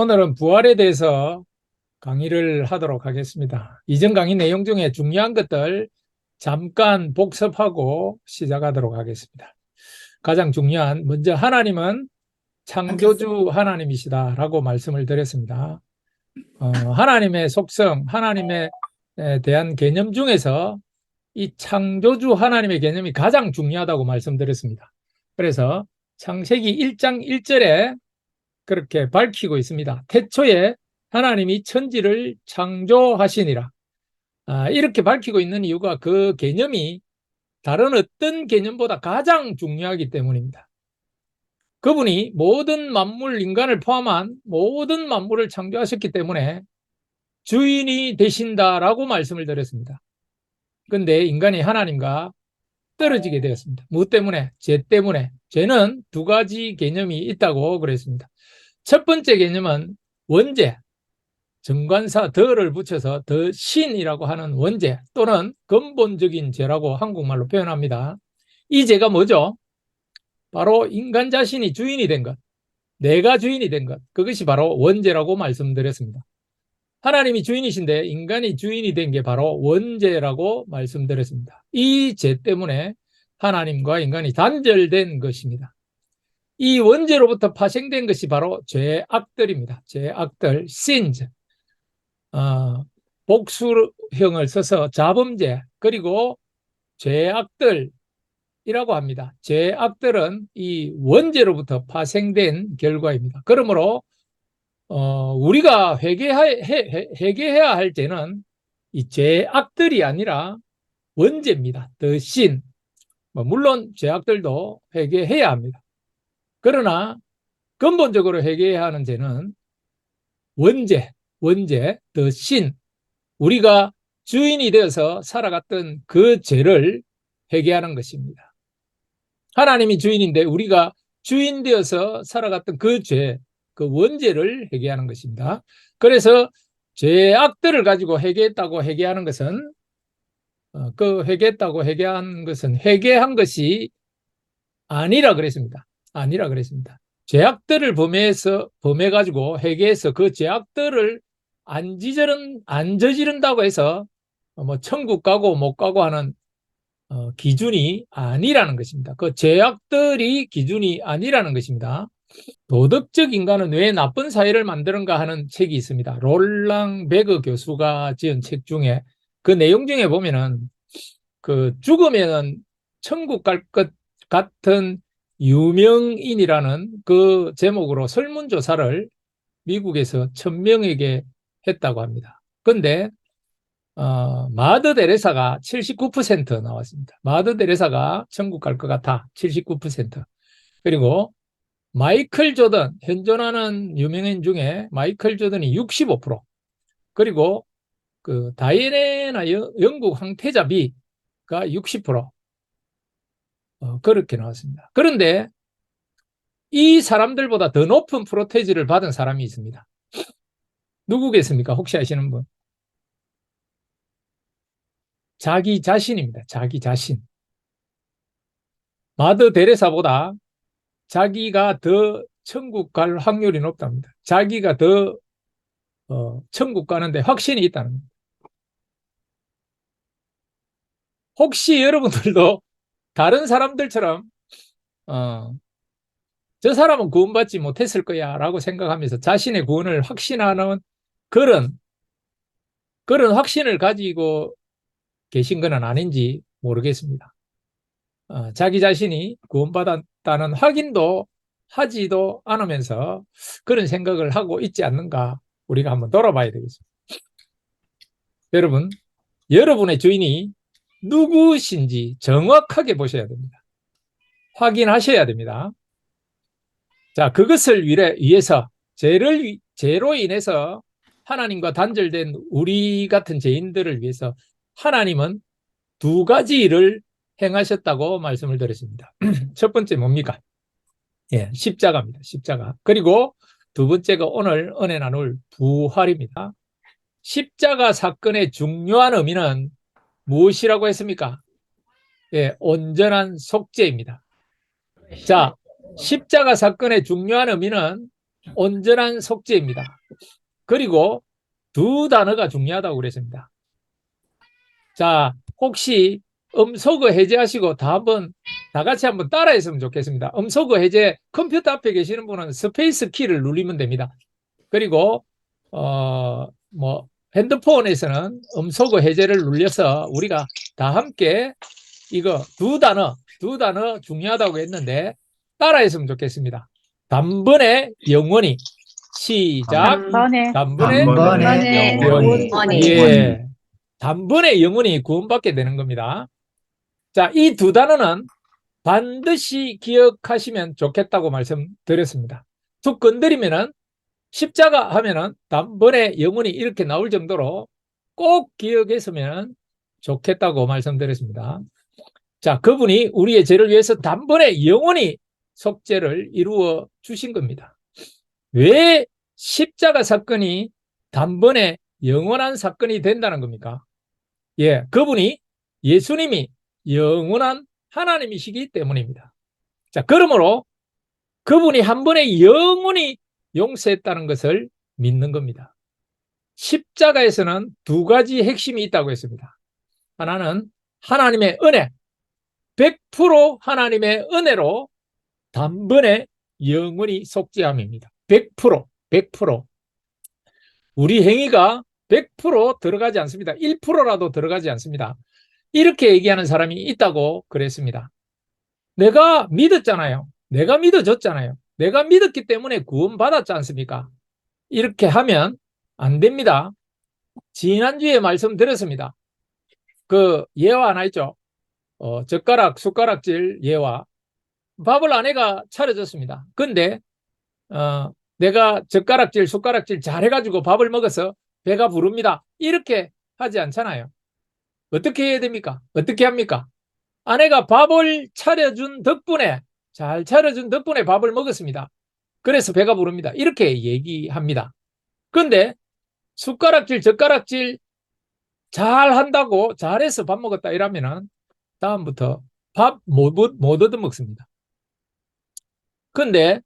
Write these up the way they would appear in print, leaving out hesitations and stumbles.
오늘은 부활에 대해서 강의를 하도록 하겠습니다. 이전 강의 내용 중에 중요한 것들 잠깐 복습하고 시작하도록 하겠습니다. 가장 중요한, 먼저 하나님은 창조주 하나님이시다라고 말씀을 드렸습니다. 하나님의 속성, 하나님에 대한 개념 중에서 이 창조주 하나님의 개념이 가장 중요하다고 말씀드렸습니다. 그래서 창세기 1장 1절에 그렇게 밝히고 있습니다. 태초에 하나님이 천지를 창조하시니라. 이렇게 밝히고 있는 이유가 그 개념이 다른 어떤 개념보다 가장 중요하기 때문입니다. 그분이 모든 만물, 인간을 포함한 모든 만물을 창조하셨기 때문에 주인이 되신다라고 말씀을 드렸습니다. 그런데 인간이 하나님과 떨어지게 되었습니다. 무엇 때문에? 죄 때문에. 죄는 두 가지 개념이 있다고 그랬습니다. 첫 번째 개념은 원죄, 정관사 덜을 붙여서 더 신이라고 하는 원죄 또는 근본적인 죄라고 한국말로 표현합니다. 이 죄가 뭐죠? 바로 인간 자신이 주인이 된 것, 내가 주인이 된 것, 그것이 바로 원죄라고 말씀드렸습니다. 하나님이 주인이신데 인간이 주인이 된 게 바로 원죄라고 말씀드렸습니다. 이 죄 때문에 하나님과 인간이 단절된 것입니다. 이 원죄로부터 파생된 것이 바로 죄악들입니다. 죄악들, sins. 복수형을 써서 자범죄, 그리고 죄악들이라고 합니다. 죄악들은 이 원죄로부터 파생된 결과입니다. 그러므로 우리가 회개해야 할 죄는 이 죄악들이 아니라 원죄입니다. The sin. 물론 죄악들도 회개해야 합니다. 그러나 근본적으로 회개해야 하는 죄는 원죄, the sin. 우리가 주인이 되어서 살아갔던 그 죄를 회개하는 것입니다. 하나님이 주인인데 우리가 주인 되어서 살아갔던 그 죄, 그 원죄를 회개하는 것입니다. 그래서 죄악들을 가지고 회개했다고 회개하는 것은 회개한 것이 아니라 그랬습니다. 아니라 그랬습니다. 죄악들을 범해가지고 회개해서 그 죄악들을 안 저지른다고 해서 천국 가고 못 가고 하는 기준이 아니라는 것입니다. 그 죄악들이 기준이 아니라는 것입니다. 도덕적 인간은 왜 나쁜 사회를 만드는가 하는 책이 있습니다. 롤랑 베그 교수가 지은 책 중에 그 내용 중에 보면은 그 죽으면 천국 갈 것 같은 유명인이라는 그 제목으로 설문조사를 미국에서 1000명에게 했다고 합니다. 그런데 마더 데레사가 79% 나왔습니다. 마더 데레사가 천국 갈 것 같아 79%. 그리고 마이클 조던, 현존하는 유명인 중에 마이클 조던이 65%. 그리고 그 다이애나 영국 황태자 비가 60%. 그렇게 나왔습니다. 그런데 이 사람들보다 더 높은 프로테이지를 받은 사람이 있습니다. 누구겠습니까? 혹시 아시는 분? 자기 자신입니다. 자기 자신. 마더 데레사보다 자기가 더 천국 갈 확률이 높답니다. 자기가 더 천국 가는데 확신이 있다는 겁니다. 혹시 여러분들도 다른 사람들처럼 저 사람은 구원받지 못했을 거야 라고 생각하면서 자신의 구원을 확신하는 그런 확신을 가지고 계신 건 아닌지 모르겠습니다. 자기 자신이 구원받았다는 확인도 하지도 않으면서 그런 생각을 하고 있지 않는가 우리가 한번 돌아봐야 되겠습니다. 여러분, 여러분의 주인이 누구신지 정확하게 보셔야 됩니다. 확인하셔야 됩니다. 자, 그것을 위해서 죄로 인해서 하나님과 단절된 우리 같은 죄인들을 위해서 하나님은 두 가지 일을 행하셨다고 말씀을 드렸습니다. 첫 번째 뭡니까? 예, 십자가입니다. 십자가. 그리고 두 번째가 오늘 은혜 나눌 부활입니다. 십자가 사건의 중요한 의미는 무엇이라고 했습니까? 예, 온전한 속죄입니다. 자, 십자가 사건의 중요한 의미는 온전한 속죄입니다. 그리고 두 단어가 중요하다고 그랬습니다. 자, 혹시 음소거 해제하시고 다 같이 한번 따라했으면 좋겠습니다. 음소거 해제 컴퓨터 앞에 계시는 분은 스페이스 키를 누르면 됩니다. 그리고 뭐 핸드폰에서는 음소거 해제를 눌려서 우리가 다 함께 이거 두 단어 중요하다고 했는데 따라했으면 좋겠습니다. 단번에 영원히. 시작. 단번에 영원히. 예. 단번에 영원히 구원받게 되는 겁니다. 자, 이 두 단어는 반드시 기억하시면 좋겠다고 말씀드렸습니다. 툭 건드리면은 십자가 하면은 단번에 영원히 이렇게 나올 정도로 꼭 기억했으면 좋겠다고 말씀드렸습니다. 자, 그분이 우리의 죄를 위해서 단번에 영원히 속죄를 이루어 주신 겁니다. 왜 십자가 사건이 단번에 영원한 사건이 된다는 겁니까? 예, 그분이 예수님이 영원한 하나님이시기 때문입니다. 자, 그러므로 그분이 한 번에 영원히 용서했다는 것을 믿는 겁니다. 십자가에서는 두 가지 핵심이 있다고 했습니다. 하나는 하나님의 은혜, 100% 하나님의 은혜로 단번에 영원히 속죄함입니다. 100%, 100%. 우리 행위가 100% 들어가지 않습니다. 1%라도 들어가지 않습니다. 이렇게 얘기하는 사람이 있다고 그랬습니다. 내가 믿었잖아요. 내가 믿어줬잖아요. 내가 믿었기 때문에 구원받았지 않습니까? 이렇게 하면 안 됩니다. 지난주에 말씀드렸습니다. 그 예화 하나 있죠. 젓가락, 숟가락질 예화. 밥을 아내가 차려줬습니다. 근데 내가 젓가락질, 숟가락질 잘 해가지고 밥을 먹어서 배가 부릅니다. 이렇게 하지 않잖아요. 어떻게 해야 됩니까? 어떻게 합니까? 아내가 밥을 차려준 덕분에, 잘 차려준 덕분에 밥을 먹었습니다. 그래서 배가 부릅니다. 이렇게 얘기합니다. 그런데 숟가락질, 젓가락질 잘 한다고 잘해서 밥 먹었다 이러면은 다음부터 밥 못 얻어먹습니다. 근데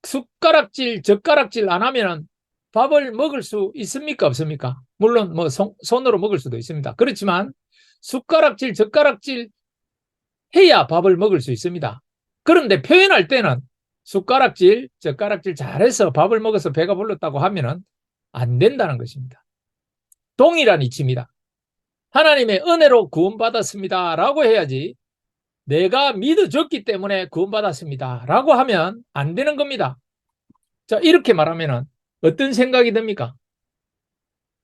숟가락질, 젓가락질 안 하면은 밥을 먹을 수 있습니까? 없습니까? 물론 뭐 손으로 먹을 수도 있습니다. 그렇지만 숟가락질, 젓가락질 해야 밥을 먹을 수 있습니다. 그런데 표현할 때는 숟가락질, 젓가락질 잘해서 밥을 먹어서 배가 불렀다고 하면은 안 된다는 것입니다. 동일한 이치입니다. 하나님의 은혜로 구원받았습니다 라고 해야지 내가 믿어줬기 때문에 구원받았습니다 라고 하면 안 되는 겁니다. 자, 이렇게 말하면 어떤 생각이 듭니까?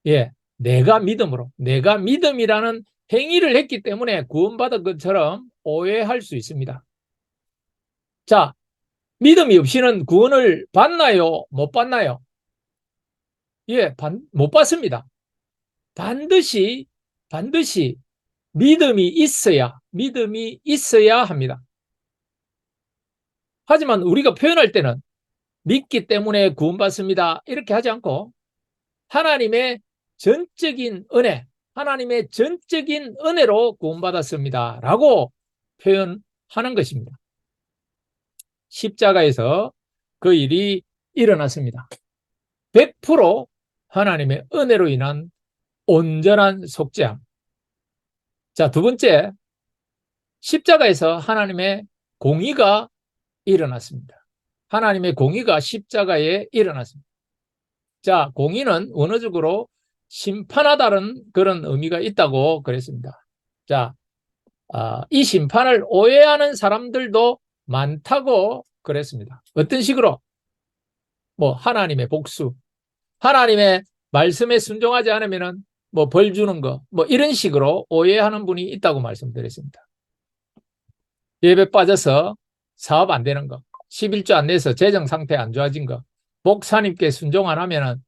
예, 내가 믿음이라는 행위를 했기 때문에 구원받은 것처럼 오해할 수 있습니다. 자, 믿음이 없이는 구원을 받나요? 못 받나요? 예, 못 받습니다. 반드시 믿음이 있어야 합니다. 하지만 우리가 표현할 때는 믿기 때문에 구원받습니다. 이렇게 하지 않고 하나님의 전적인 은혜, 하나님의 전적인 은혜로 구원받았습니다. 라고 표현하는 것입니다. 십자가에서 그 일이 일어났습니다. 100% 하나님의 은혜로 인한 온전한 속죄함. 자, 두 번째, 십자가에서 하나님의 공의가 일어났습니다. 하나님의 공의가 십자가에 일어났습니다. 자, 공의는 원어적으로 심판하다는 그런 의미가 있다고 그랬습니다. 자, 이 심판을 오해하는 사람들도 많다고 그랬습니다. 어떤 식으로? 뭐 하나님의 복수, 하나님의 말씀에 순종하지 않으면 뭐 벌 주는 거, 뭐 이런 식으로 오해하는 분이 있다고 말씀드렸습니다. 예배 빠져서 사업 안 되는 거, 11조 안 내서 재정 상태 안 좋아진 거, 목사님께 순종 안 하면은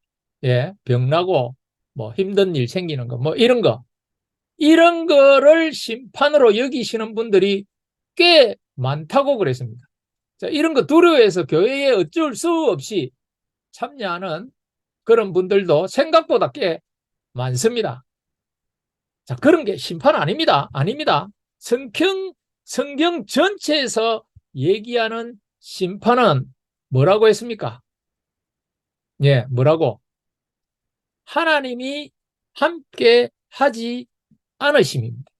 병나고 뭐 힘든 일 생기는 거, 뭐 이런 거, 이런 거를 심판으로 여기시는 분들이 꽤 많다고 그랬습니다. 자, 이런 거 두려워해서 교회에 어쩔 수 없이 참여하는 그런 분들도 생각보다 꽤 많습니다. 자, 그런 게 심판 아닙니다. 아닙니다. 성경 전체에서 얘기하는 심판은 뭐라고 했습니까? 예, 뭐라고? 하나님이 함께 하지 않으심입니다.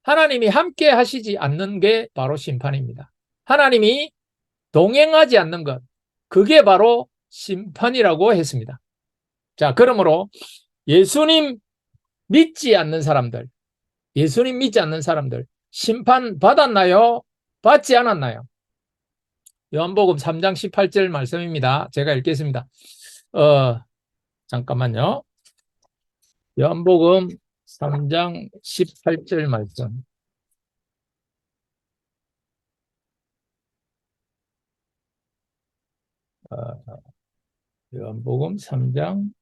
하나님이 함께 하시지 않는 게 바로 심판입니다. 하나님이 동행하지 않는 것, 그게 바로 심판이라고 했습니다. 자, 그러므로 예수님 믿지 않는 사람들, 예수님 믿지 않는 사람들, 심판 받았나요? 받지 않았나요? 요한복음 3장 18절 말씀입니다. 제가 읽겠습니다. 잠깐만요. 요한복음 3장 18절 말씀. 요한복음 3장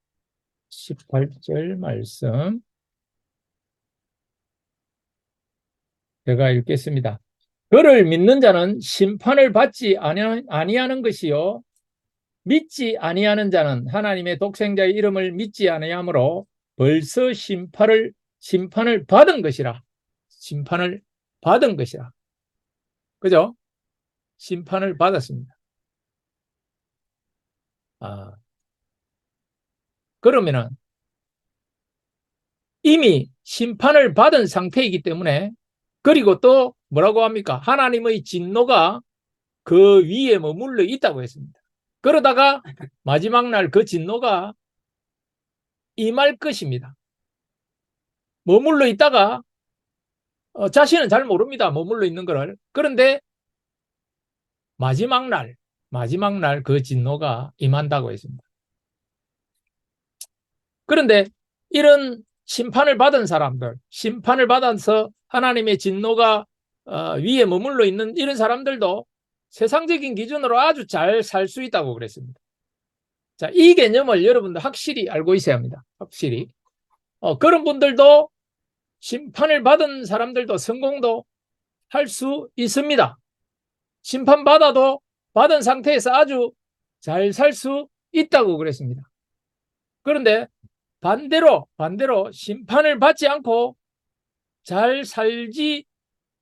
18절 말씀. 제가 읽겠습니다. 그를 믿는 자는 심판을 받지 아니하는 것이요 믿지 아니하는 자는 하나님의 독생자의 이름을 믿지 아니하므로 벌써 심판을 받은 것이라. 심판을 받은 것이라. 그죠? 심판을 받았습니다. 그러면은 이미 심판을 받은 상태이기 때문에, 그리고 또 뭐라고 합니까? 하나님의 진노가 그 위에 머물러 있다고 했습니다. 그러다가 마지막 날 그 진노가 임할 것입니다. 머물러 있다가 자신은 잘 모릅니다. 머물러 있는 거를. 그런데 마지막 날 그 진노가 임한다고 했습니다. 그런데 이런 심판을 받은 사람들, 심판을 받아서 하나님의 진노가 위에 머물러 있는 이런 사람들도 세상적인 기준으로 아주 잘 살 수 있다고 그랬습니다. 자, 이 개념을 여러분들 확실히 알고 있어야 합니다. 확실히. 그런 분들도 심판을 받은 사람들도 성공도 할 수 있습니다. 심판받아도 받은 상태에서 아주 잘 살 수 있다고 그랬습니다. 그런데 반대로 심판을 받지 않고 잘 살지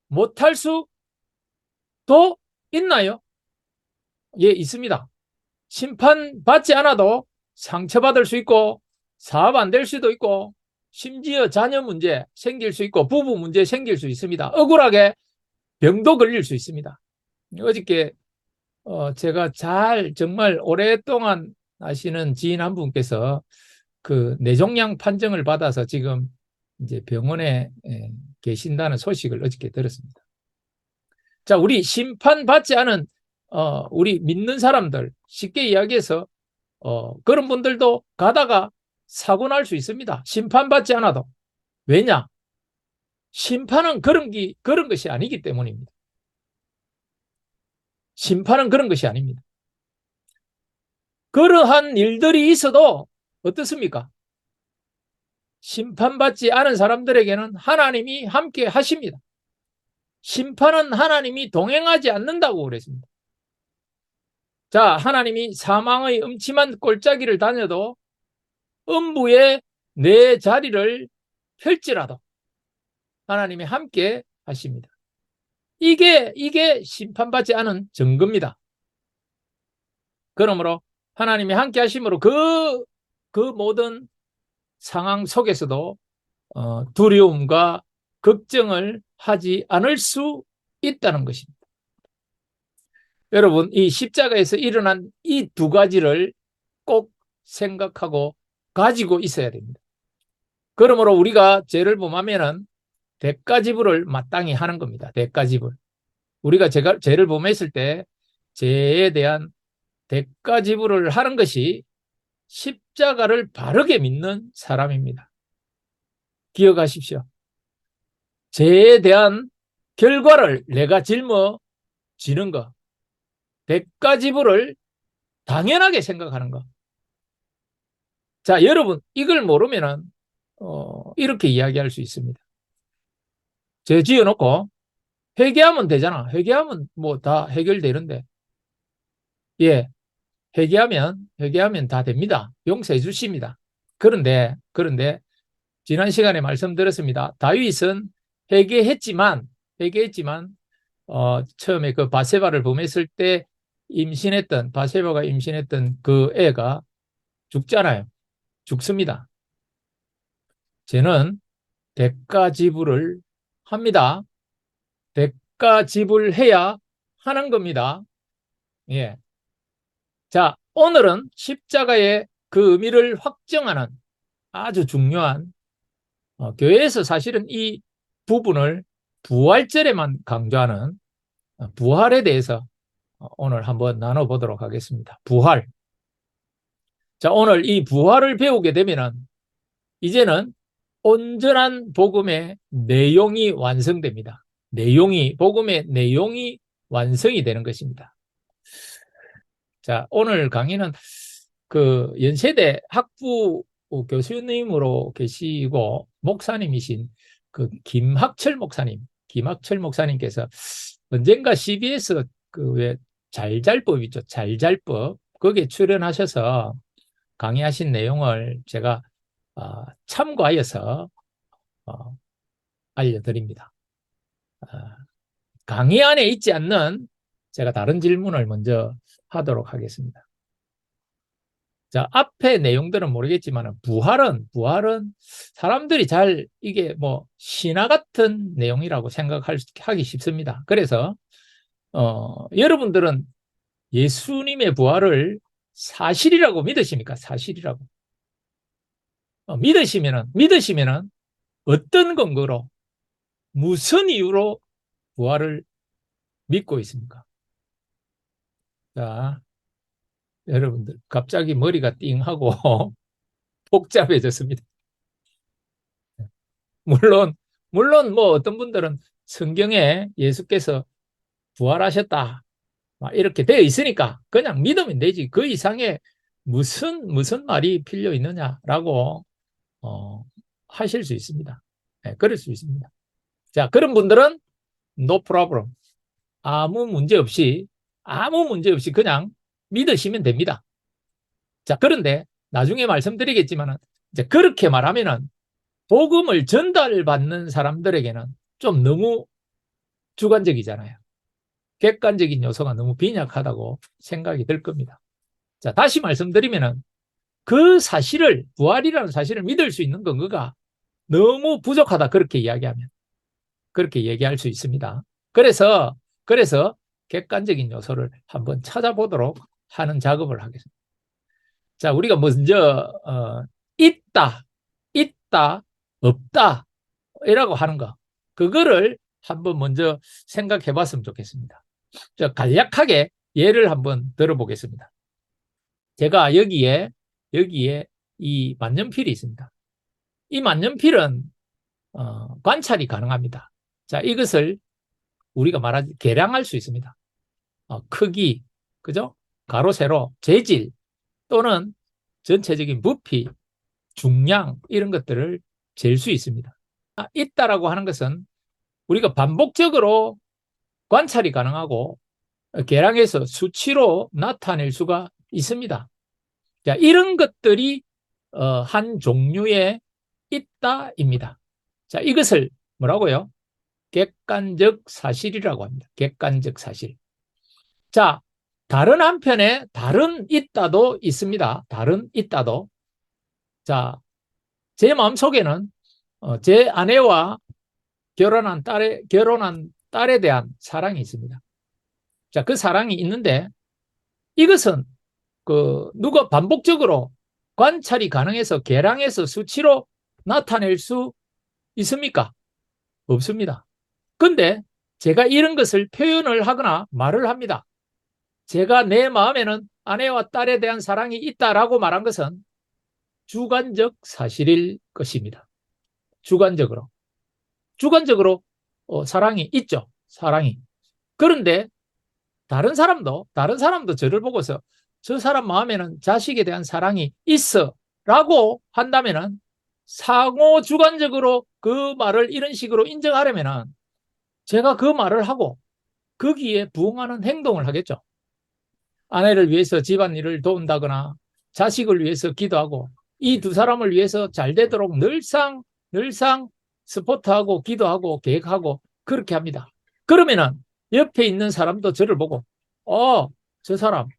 못할 수도 있나요? 예, 있습니다. 심판받지 않아도 상처받을 수 있고 사업 안 될 수도 있고 심지어 자녀 문제 생길 수 있고 부부 문제 생길 수 있습니다. 억울하게 병도 걸릴 수 있습니다. 어저께 제가 정말 오랫동안 아시는 지인 한 분께서 그 뇌종양 판정을 받아서 지금 이제 병원에 계신다는 소식을 어저께 들었습니다. 자, 우리 심판받지 않은 우리 믿는 사람들, 쉽게 이야기해서 그런 분들도 가다가 사고 날 수 있습니다. 심판받지 않아도. 왜냐? 심판은 그런 것이 아니기 때문입니다. 심판은 그런 것이 아닙니다. 그러한 일들이 있어도 어떻습니까? 심판받지 않은 사람들에게는 하나님이 함께 하십니다. 심판은 하나님이 동행하지 않는다고 그랬습니다. 자, 하나님이 사망의 음침한 골짜기를 다녀도 음부에 내 자리를 펼지라도 하나님이 함께 하십니다. 이게 심판받지 않은 증거입니다. 그러므로 하나님이 함께 하심으로 그 모든 상황 속에서도 두려움과 걱정을 하지 않을 수 있다는 것입니다. 여러분, 이 십자가에서 일어난 이 두 가지를 꼭 생각하고 가지고 있어야 됩니다. 그러므로 우리가 죄를 범하면은 대가지불을 마땅히 하는 겁니다. 대가지불. 우리가 죄를 범했을 때 죄에 대한 대가지불을 하는 것이 십자가를 바르게 믿는 사람입니다. 기억하십시오. 죄에 대한 결과를 내가 짊어지는 것, 대가지불을 당연하게 생각하는 것. 자, 여러분, 이걸 모르면 이렇게 이야기할 수 있습니다. 죄 지어놓고 회개하면 되잖아. 회개하면 뭐 다 해결되는데. 예, 회개하면 다 됩니다. 용서해 주십니다. 그런데 지난 시간에 말씀드렸습니다. 다윗은 회개했지만 처음에 그 바세바를 범했을 때 바세바가 임신했던 그 애가 죽잖아요. 죽습니다. 죄는 대가 지불을 합니다. 대가 지불해야 하는 겁니다. 예. 자, 오늘은 십자가의 그 의미를 확정하는 아주 중요한 교회에서 사실은 이 부분을 부활절에만 강조하는 부활에 대해서 오늘 한번 나눠보도록 하겠습니다. 부활. 자, 오늘 이 부활을 배우게 되면은 이제는 온전한 복음의 내용이 완성됩니다. 복음의 내용이 완성이 되는 것입니다. 자, 오늘 강의는 그 연세대 학부 교수님으로 계시고 목사님이신 그 김학철 목사님께서 언젠가 CBS 그 왜 잘잘법 있죠. 잘잘법. 거기에 출연하셔서 강의하신 내용을 제가 참고하여서 알려드립니다. 강의 안에 있지 않는 제가 다른 질문을 먼저 하도록 하겠습니다. 자, 앞에 내용들은 모르겠지만 부활은 사람들이 잘 이게 뭐 신화 같은 내용이라고 생각하기 쉽습니다. 그래서 여러분들은 예수님의 부활을 사실이라고 믿으십니까? 사실이라고. 믿으시면은 어떤 근거로 무슨 이유로 부활을 믿고 있습니까? 자, 여러분들 갑자기 머리가 띵하고 복잡해졌습니다. 물론 뭐 어떤 분들은 성경에 예수께서 부활하셨다 이렇게 되어 있으니까 그냥 믿으면 되지 그 이상의 무슨 말이 필요 있느냐라고 하실 수 있습니다. 네, 그럴 수 있습니다. 자, 그런 분들은 no problem. 아무 문제 없이 그냥 믿으시면 됩니다. 자, 그런데 나중에 말씀드리겠지만 이제 그렇게 말하면은 복음을 전달받는 사람들에게는 좀 너무 주관적이잖아요. 객관적인 요소가 너무 빈약하다고 생각이 들 겁니다. 자, 다시 말씀드리면은 그 사실을 부활이라는 사실을 믿을 수 있는 근거가 너무 부족하다 그렇게 이야기하면 그렇게 얘기할 수 있습니다. 그래서 객관적인 요소를 한번 찾아보도록 하는 작업을 하겠습니다. 자, 우리가 먼저 있다, 없다 이라고 하는 거 그거를 한번 먼저 생각해 봤으면 좋겠습니다. 자, 간략하게 예를 한번 들어보겠습니다. 제가 여기에 이 만년필이 있습니다. 이 만년필은 관찰이 가능합니다. 자, 이것을 우리가 말하지 계량할 수 있습니다. 크기, 그죠? 가로, 세로, 재질 또는 전체적인 부피, 중량 이런 것들을 잴 수 있습니다. 있다라고 하는 것은 우리가 반복적으로 관찰이 가능하고 계량해서 수치로 나타낼 수가 있습니다. 자, 이런 것들이 한 종류의 있다입니다. 자, 이것을 뭐라고요? 객관적 사실이라고 합니다. 객관적 사실. 자, 다른 한편에 다른 있다도 있습니다. 다른 있다도. 자, 제 마음속에는 제 아내와 결혼한 딸에 대한 사랑이 있습니다. 자, 그 사랑이 있는데 이것은 누가 반복적으로 관찰이 가능해서 계량해서 수치로 나타낼 수 있습니까? 없습니다. 근데 제가 이런 것을 표현을 하거나 말을 합니다. 제가 내 마음에는 아내와 딸에 대한 사랑이 있다라고 말한 것은 주관적 사실일 것입니다. 주관적으로 사랑이 있죠. 사랑이. 그런데 다른 사람도 저를 보고서 저 사람 마음에는 자식에 대한 사랑이 있어 라고 한다면은 상호 주관적으로 그 말을 이런 식으로 인정하려면은 제가 그 말을 하고 거기에 부응하는 행동을 하겠죠. 아내를 위해서 집안일을 도운다거나 자식을 위해서 기도하고 이 두 사람을 위해서 잘 되도록 늘상 스포트하고 기도하고 계획하고 그렇게 합니다. 그러면은 옆에 있는 사람도 저를 보고 저 사람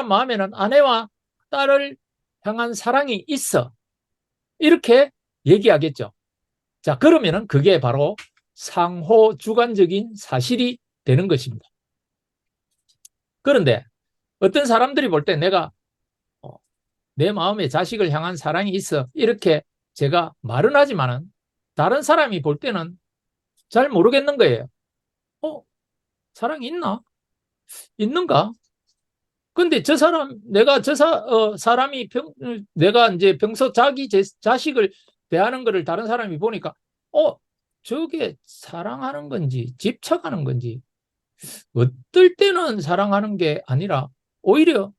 마음에는 아내와 딸을 향한 사랑이 있어. 이렇게 얘기하겠죠. 자, 그러면은 그게 바로 상호 주관적인 사실이 되는 것입니다. 그런데 어떤 사람들이 볼 때 내가 내 마음에 자식을 향한 사랑이 있어. 이렇게 제가 말은 하지만은 다른 사람이 볼 때는 잘 모르겠는 거예요. 사랑이 있나? 있는가? 근데 저 사람, 내가 사람이 내가 이제 평소 자기 자식을 대하는 거를 다른 사람이 보니까, 저게 사랑하는 건지, 집착하는 건지, 어떨 때는 사랑하는 게 아니라 오히려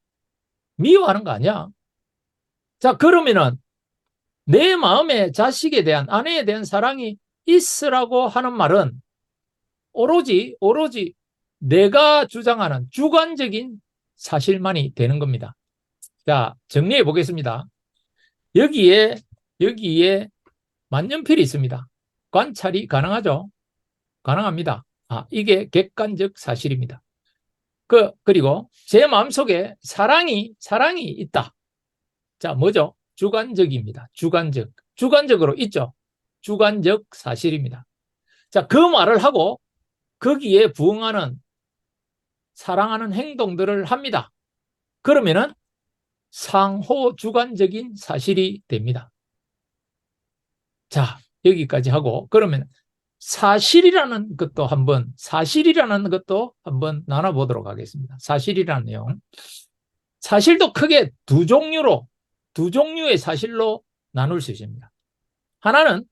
미워하는 거 아니야? 자, 그러면은 내 마음에 자식에 대한, 아내에 대한 사랑이 있으라고 하는 말은 오로지 내가 주장하는 주관적인 사실만이 되는 겁니다. 자, 정리해 보겠습니다. 여기에 만년필이 있습니다. 관찰이 가능하죠? 가능합니다. 이게 객관적 사실입니다. 그리고 제 마음속에 사랑이 있다. 자, 뭐죠? 주관적입니다. 주관적으로 있죠. 주관적 사실입니다. 자, 그 말을 하고 거기에 부응하는 사랑하는 행동들을 합니다. 그러면은 상호 주관적인 사실이 됩니다. 자, 여기까지 하고 그러면 사실이라는 것도 한번 나눠보도록 하겠습니다. 사실이라는 내용. 사실도 크게 두 종류의 사실로 나눌 수 있습니다. 하나는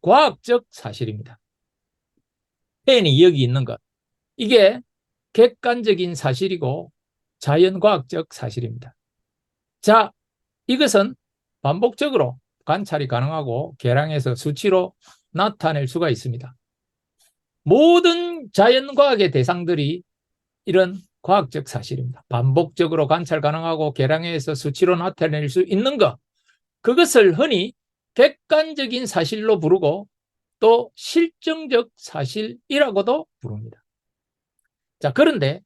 과학적 사실입니다. 펜이 여기 있는 것. 이게 객관적인 사실이고 자연과학적 사실입니다. 자, 이것은 반복적으로 관찰이 가능하고 계량해서 수치로 나타낼 수가 있습니다. 모든 자연과학의 대상들이 이런 과학적 사실입니다. 반복적으로 관찰 가능하고 계량해서 수치로 나타낼 수 있는 것, 그것을 흔히 객관적인 사실로 부르고 또 실증적 사실이라고도 부릅니다. 자, 그런데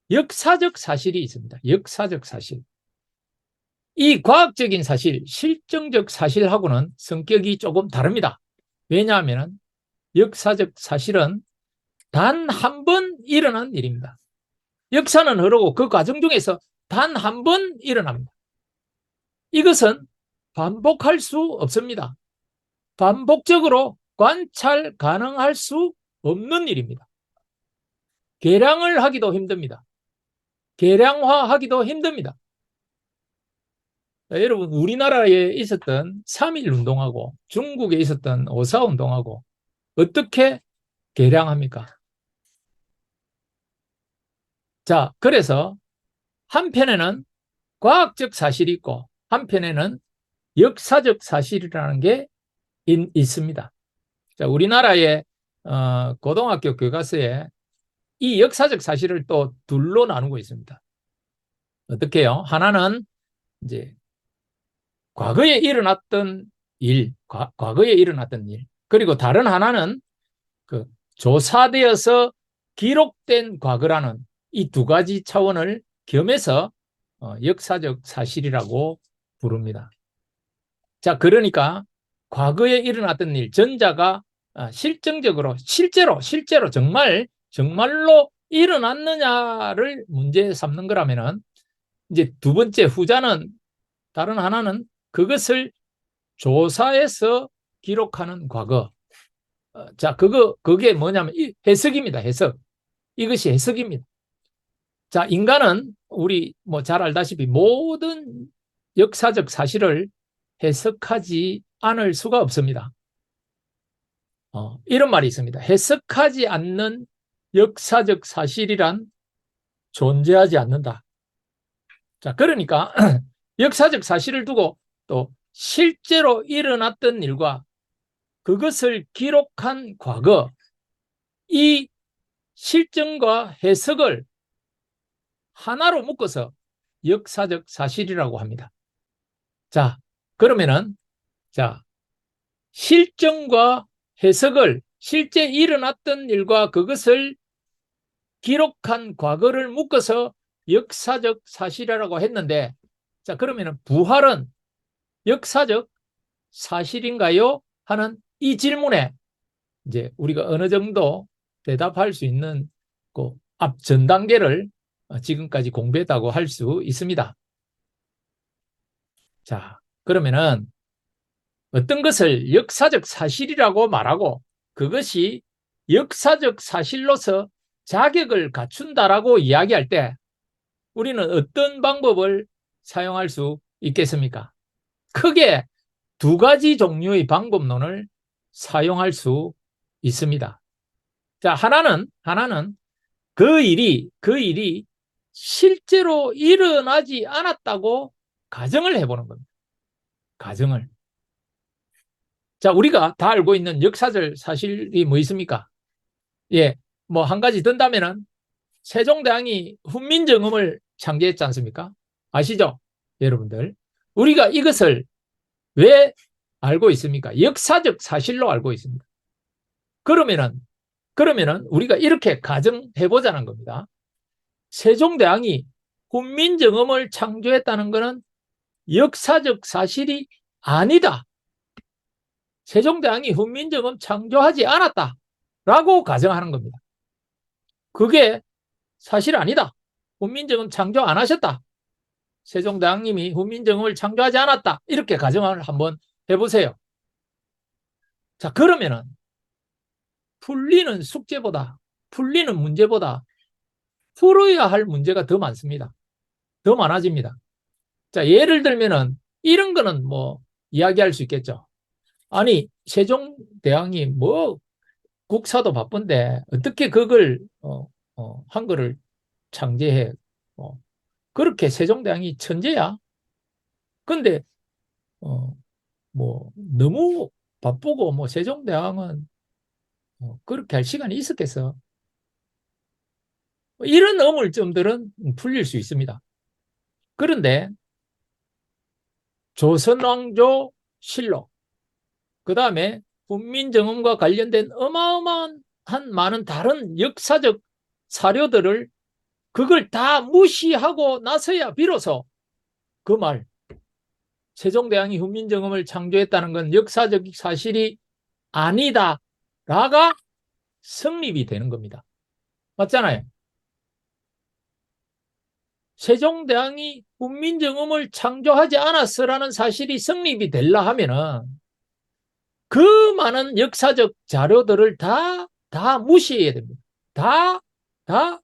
역사적 사실이 있습니다. 역사적 사실. 이 과학적인 사실, 실증적 사실하고는 성격이 조금 다릅니다. 왜냐하면 역사적 사실은 단 한 번 일어난 일입니다. 역사는 흐르고 그 과정 중에서 단 한 번 일어납니다. 이것은 반복할 수 없습니다. 반복적으로 관찰 가능할 수 없는 일입니다. 계량을 하기도 힘듭니다. 계량화하기도 힘듭니다. 여러분, 우리나라에 있었던 3.1 운동하고 중국에 있었던 5.4 운동하고 어떻게 계량합니까? 자, 그래서 한편에는 과학적 사실이 있고 한편에는 역사적 사실이라는 게 있습니다. 자, 우리나라의 고등학교 교과서에 이 역사적 사실을 또 둘로 나누고 있습니다. 어떻게 해요? 하나는 이제 과거에 일어났던 일, 과거에 일어났던 일. 그리고 다른 하나는 그 조사되어서 기록된 과거라는 이 두 가지 차원을 겸해서 역사적 사실이라고 부릅니다. 자, 그러니까 과거에 일어났던 일, 전자가 실증적으로 실제로 정말로 일어났느냐를 문제 삼는 거라면은 이제 두 번째 후자는 다른 하나는 그것을 조사해서 기록하는 과거. 자, 그게 뭐냐면 해석입니다. 해석. 이것이 해석입니다. 자, 인간은 우리 뭐 잘 알다시피 모든 역사적 사실을 해석하지 않을 수가 없습니다. 이런 말이 있습니다. 해석하지 않는 역사적 사실이란 존재하지 않는다. 자, 그러니까 역사적 사실을 두고 또 실제로 일어났던 일과 그것을 기록한 과거, 이 실증과 해석을 하나로 묶어서 역사적 사실이라고 합니다. 자, 그러면은 실증과 해석을 실제 일어났던 일과 그것을 기록한 과거를 묶어서 역사적 사실이라고 했는데 자, 그러면 부활은 역사적 사실인가요? 하는 이 질문에 이제 우리가 어느 정도 대답할 수 있는 그 앞 전 단계를 지금까지 공부했다고 할 수 있습니다. 자, 그러면은 어떤 것을 역사적 사실이라고 말하고 그것이 역사적 사실로서 자격을 갖춘다라고 이야기할 때 우리는 어떤 방법을 사용할 수 있겠습니까? 크게 두 가지 종류의 방법론을 사용할 수 있습니다. 자, 하나는 그 일이 실제로 일어나지 않았다고 가정을 해보는 겁니다. 가정을. 자, 우리가 다 알고 있는 역사적 사실이 뭐 있습니까? 예, 뭐 한 가지 든다면은 세종대왕이 훈민정음을 창제했지 않습니까? 아시죠? 여러분들. 우리가 이것을 왜 알고 있습니까? 역사적 사실로 알고 있습니다. 그러면은 우리가 이렇게 가정해 보자는 겁니다. 세종대왕이 훈민정음을 창조했다는 것은 역사적 사실이 아니다. 세종대왕이 훈민정음 창조하지 않았다라고 가정하는 겁니다. 그게 사실 아니다. 훈민정음 창조 안 하셨다. 세종대왕님이 훈민정음을 창조하지 않았다. 이렇게 가정을 한번 해보세요. 자, 그러면은 풀리는 문제보다 풀어야 할 문제가 더 많습니다. 더 많아집니다. 자, 예를 들면은 이런 거는 뭐 이야기할 수 있겠죠. 아니, 세종대왕이 뭐 국사도 바쁜데 어떻게 그걸 한글을 창제해? 그렇게 세종대왕이 천재야? 근데 뭐 너무 바쁘고 뭐 세종대왕은 그렇게 할 시간이 있었겠어? 이런 의문점들은 풀릴 수 있습니다. 그런데 조선왕조 실록, 그 다음에 훈민정음과 관련된 어마어마한 많은 다른 역사적 사료들을 그걸 다 무시하고 나서야 비로소 그 말, 세종대왕이 훈민정음을 창조했다는 건 역사적 사실이 아니다라가 성립이 되는 겁니다. 맞잖아요. 세종대왕이 훈민정음을 창조하지 않았으라는 사실이 성립이 되려 하면은 그 많은 역사적 자료들을 다 무시해야 됩니다. 다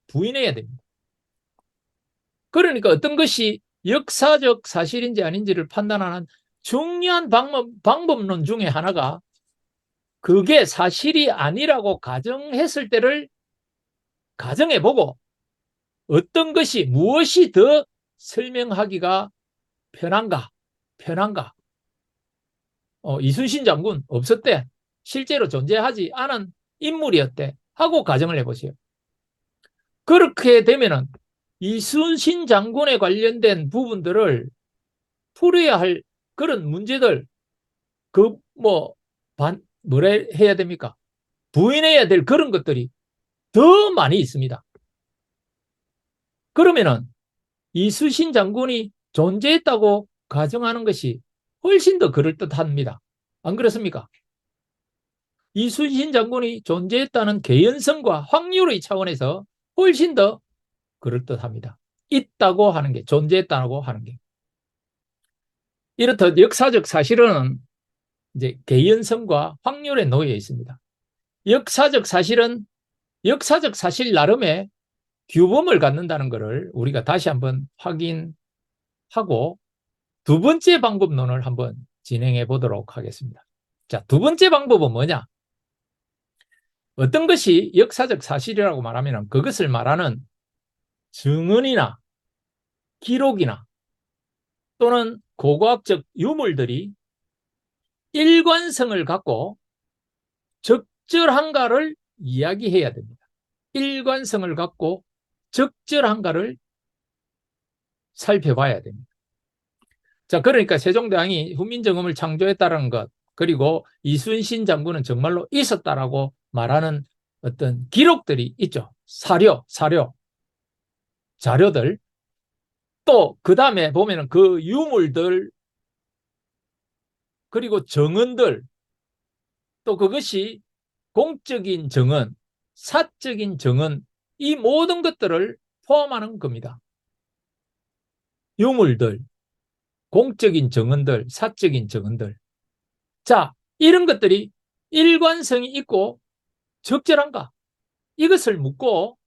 부인해야 됩니다. 그러니까 어떤 것이 역사적 사실인지 아닌지를 판단하는 중요한 방법론 중에 하나가 그게 사실이 아니라고 가정했을 때를 가정해보고 어떤 것이 무엇이 더 설명하기가 편한가? 이순신 장군 없었대. 실제로 존재하지 않은 인물이었대. 하고 가정을 해보세요. 그렇게 되면은 이순신 장군에 관련된 부분들을 풀어야 할 그런 문제들, 뭐라 해야 됩니까? 부인해야 될 그런 것들이 더 많이 있습니다. 그러면은 이순신 장군이 존재했다고 가정하는 것이 훨씬 더 그럴듯합니다. 안 그렇습니까? 이순신 장군이 존재했다는 개연성과 확률의 차원에서 훨씬 더 그럴듯합니다. 있다고 하는 게, 존재했다고 하는 게. 이렇듯 역사적 사실은 이제 개연성과 확률에 놓여 있습니다. 역사적 사실은 역사적 사실 나름의 규범을 갖는다는 것을 우리가 다시 한번 확인하고 두 번째 방법론을 한번 진행해 보도록 하겠습니다. 자, 두 번째 방법은 뭐냐? 어떤 것이 역사적 사실이라고 말하면 그것을 말하는 증언이나 기록이나 또는 고고학적 유물들이 일관성을 갖고 적절한가를 이야기해야 됩니다. 일관성을 갖고 적절한가를 살펴봐야 됩니다. 자, 그러니까 세종대왕이 훈민정음을 창조했다는 것, 그리고 이순신 장군은 정말로 있었다라고 말하는 어떤 기록들이 있죠. 자료들. 또 그 다음에 보면은 그 유물들 그리고 정언들 또 그것이 공적인 정언, 사적인 정언 이 모든 것들을 포함하는 겁니다. 유물들, 공적인 정언들, 사적인 정언들. 자, 이런 것들이 일관성이 있고 적절한가? 이것을 묻고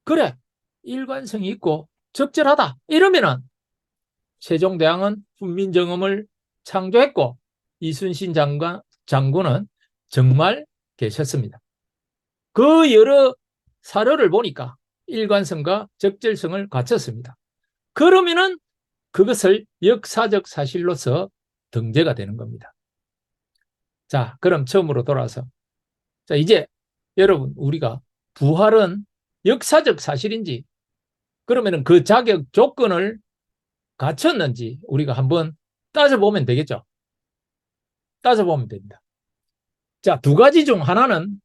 그래, 일관성이 있고 적절하다. 이러면은 세종대왕은 훈민정음을 창조했고 이순신 장군은 정말 계셨습니다. 그 여러 사료를 보니까 일관성과 적절성을 갖췄습니다. 그러면은 그것을 역사적 사실로서 등재가 되는 겁니다. 자, 그럼 처음으로 돌아와서 자, 이제 여러분 우리가 부활은 역사적 사실인지 그러면은 그 자격 조건을 갖췄는지 우리가 한번 따져보면 되겠죠. 따져보면 됩니다. 자, 두 가지 중 하나는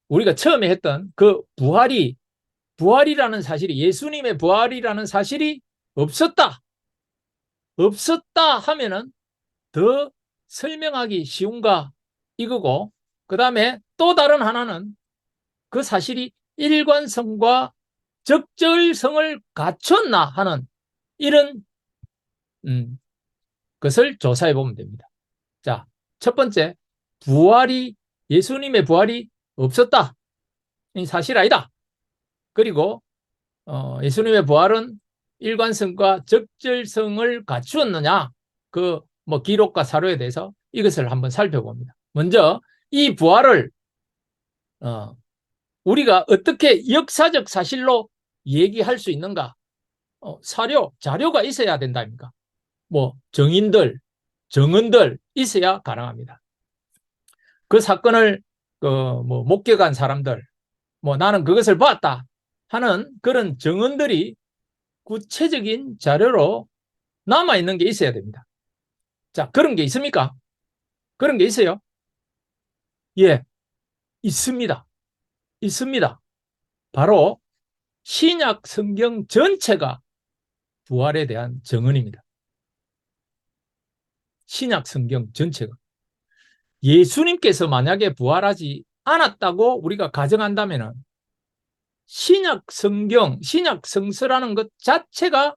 우리가 처음에 했던 그 부활이라는 사실이 예수님의 부활이라는 사실이 없었다. 없었다 하면은 더 설명하기 쉬운가 이거고 그 다음에 또 다른 하나는 그 사실이 일관성과 적절성을 갖췄나 하는 이런 것을 조사해 보면 됩니다. 자, 첫 번째 예수님의 부활이 없었다. 이 사실 아니다. 그리고 예수님의 부활은 일관성과 적절성을 갖추었느냐 그 뭐 기록과 사료에 대해서 이것을 한번 살펴봅니다. 먼저 이 부활을 우리가 어떻게 역사적 사실로 얘기할 수 있는가? 자료가 있어야 된다니까. 뭐 정인들, 정언들 있어야 가능합니다. 그 사건을 뭐 목격한 사람들, 뭐 나는 그것을 봤다 하는 그런 정언들이 구체적인 자료로 남아있는 게 있어야 됩니다. 자, 그런 게 있습니까? 그런 게 있어요? 예, 있습니다. 있습니다. 바로 신약 성경 전체가 부활에 대한 정언입니다. 신약 성경 전체가. 예수님께서 만약에 부활하지 않았다고 우리가 가정한다면 신약 성경, 신약 성서라는 것 자체가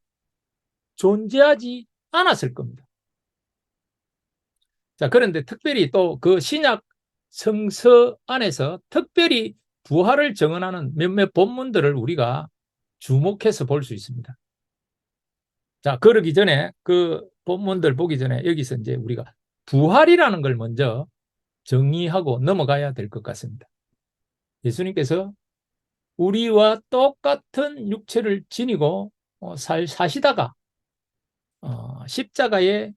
존재하지 않았을 겁니다. 자, 그런데 특별히 또 그 신약 성서 안에서 특별히 부활을 정언하는 몇몇 본문들을 우리가 주목해서 볼 수 있습니다. 자, 그러기 전에 그 본문들 보기 전에 여기서 이제 우리가 부활이라는 걸 먼저 정의하고 넘어가야 될 것 같습니다. 예수님께서 우리와 똑같은 육체를 지니고 사시다가 십자가형을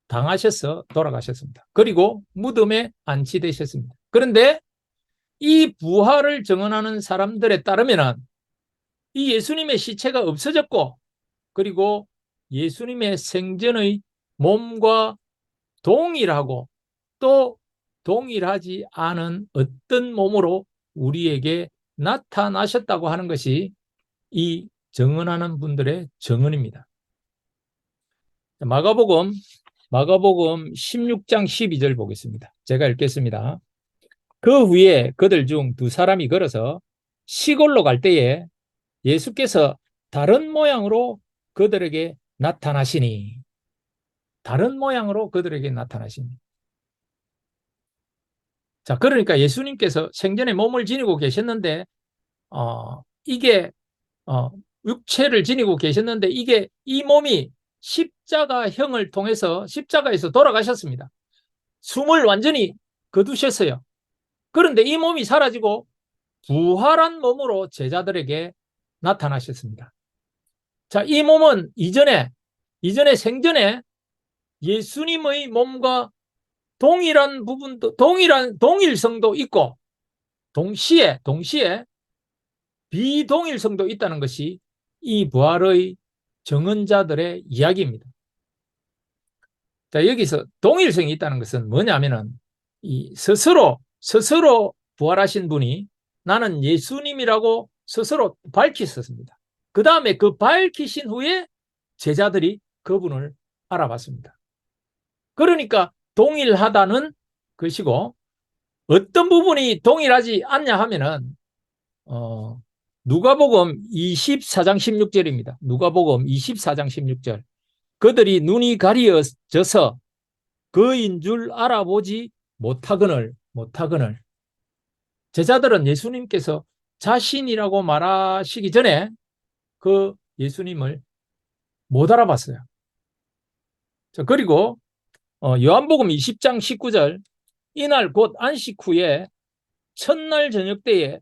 당하셔서 돌아가셨습니다. 그리고 무덤에 안치되셨습니다. 그런데 이 부활을 정언하는 사람들에 따르면 이 예수님의 시체가 없어졌고 그리고 예수님의 생전의 몸과 동일하고 또 동일하지 않은 어떤 몸으로 우리에게 나타나셨다고 하는 것이 이 정언하는 분들의 정언입니다. 마가복음 16장 12절 보겠습니다. 제가 읽겠습니다. 그 후에 그들 중 두 사람이 걸어서 시골로 갈 때에 예수께서 다른 모양으로 그들에게 나타나시니 다른 모양으로 그들에게 나타나시니 자, 그러니까 예수님께서 생전에 몸을 지니고 계셨는데 이게 육체를 지니고 계셨는데 이게 이 몸이 십자가형을 통해서 십자가에서 돌아가셨습니다. 숨을 완전히 거두셨어요. 그런데 이 몸이 사라지고 부활한 몸으로 제자들에게 나타나셨습니다. 자, 이 몸은 이전에 생전에 예수님의 몸과 동일한 부분도 동일성도 있고 동시에 비동일성도 있다는 것이 이 부활의 정언자들의 이야기입니다. 자, 여기서 동일성이 있다는 것은 뭐냐면은 이 스스로 부활하신 분이 나는 예수님이라고 스스로 밝히셨습니다. 그 다음에 그 밝히신 후에 제자들이 그분을 알아봤습니다. 그러니까 동일하다는 것이고, 어떤 부분이 동일하지 않냐 하면은 누가복음 24장 16절입니다. 누가복음 24장 16절. 그들이 눈이 가려져서 그인 줄 알아보지 못하거늘. 제자들은 예수님께서 자신이라고 말하시기 전에 그 예수님을 못 알아봤어요. 그리고 요한복음 20장 19절. 이날 곧 안식 후에 첫날 저녁 때에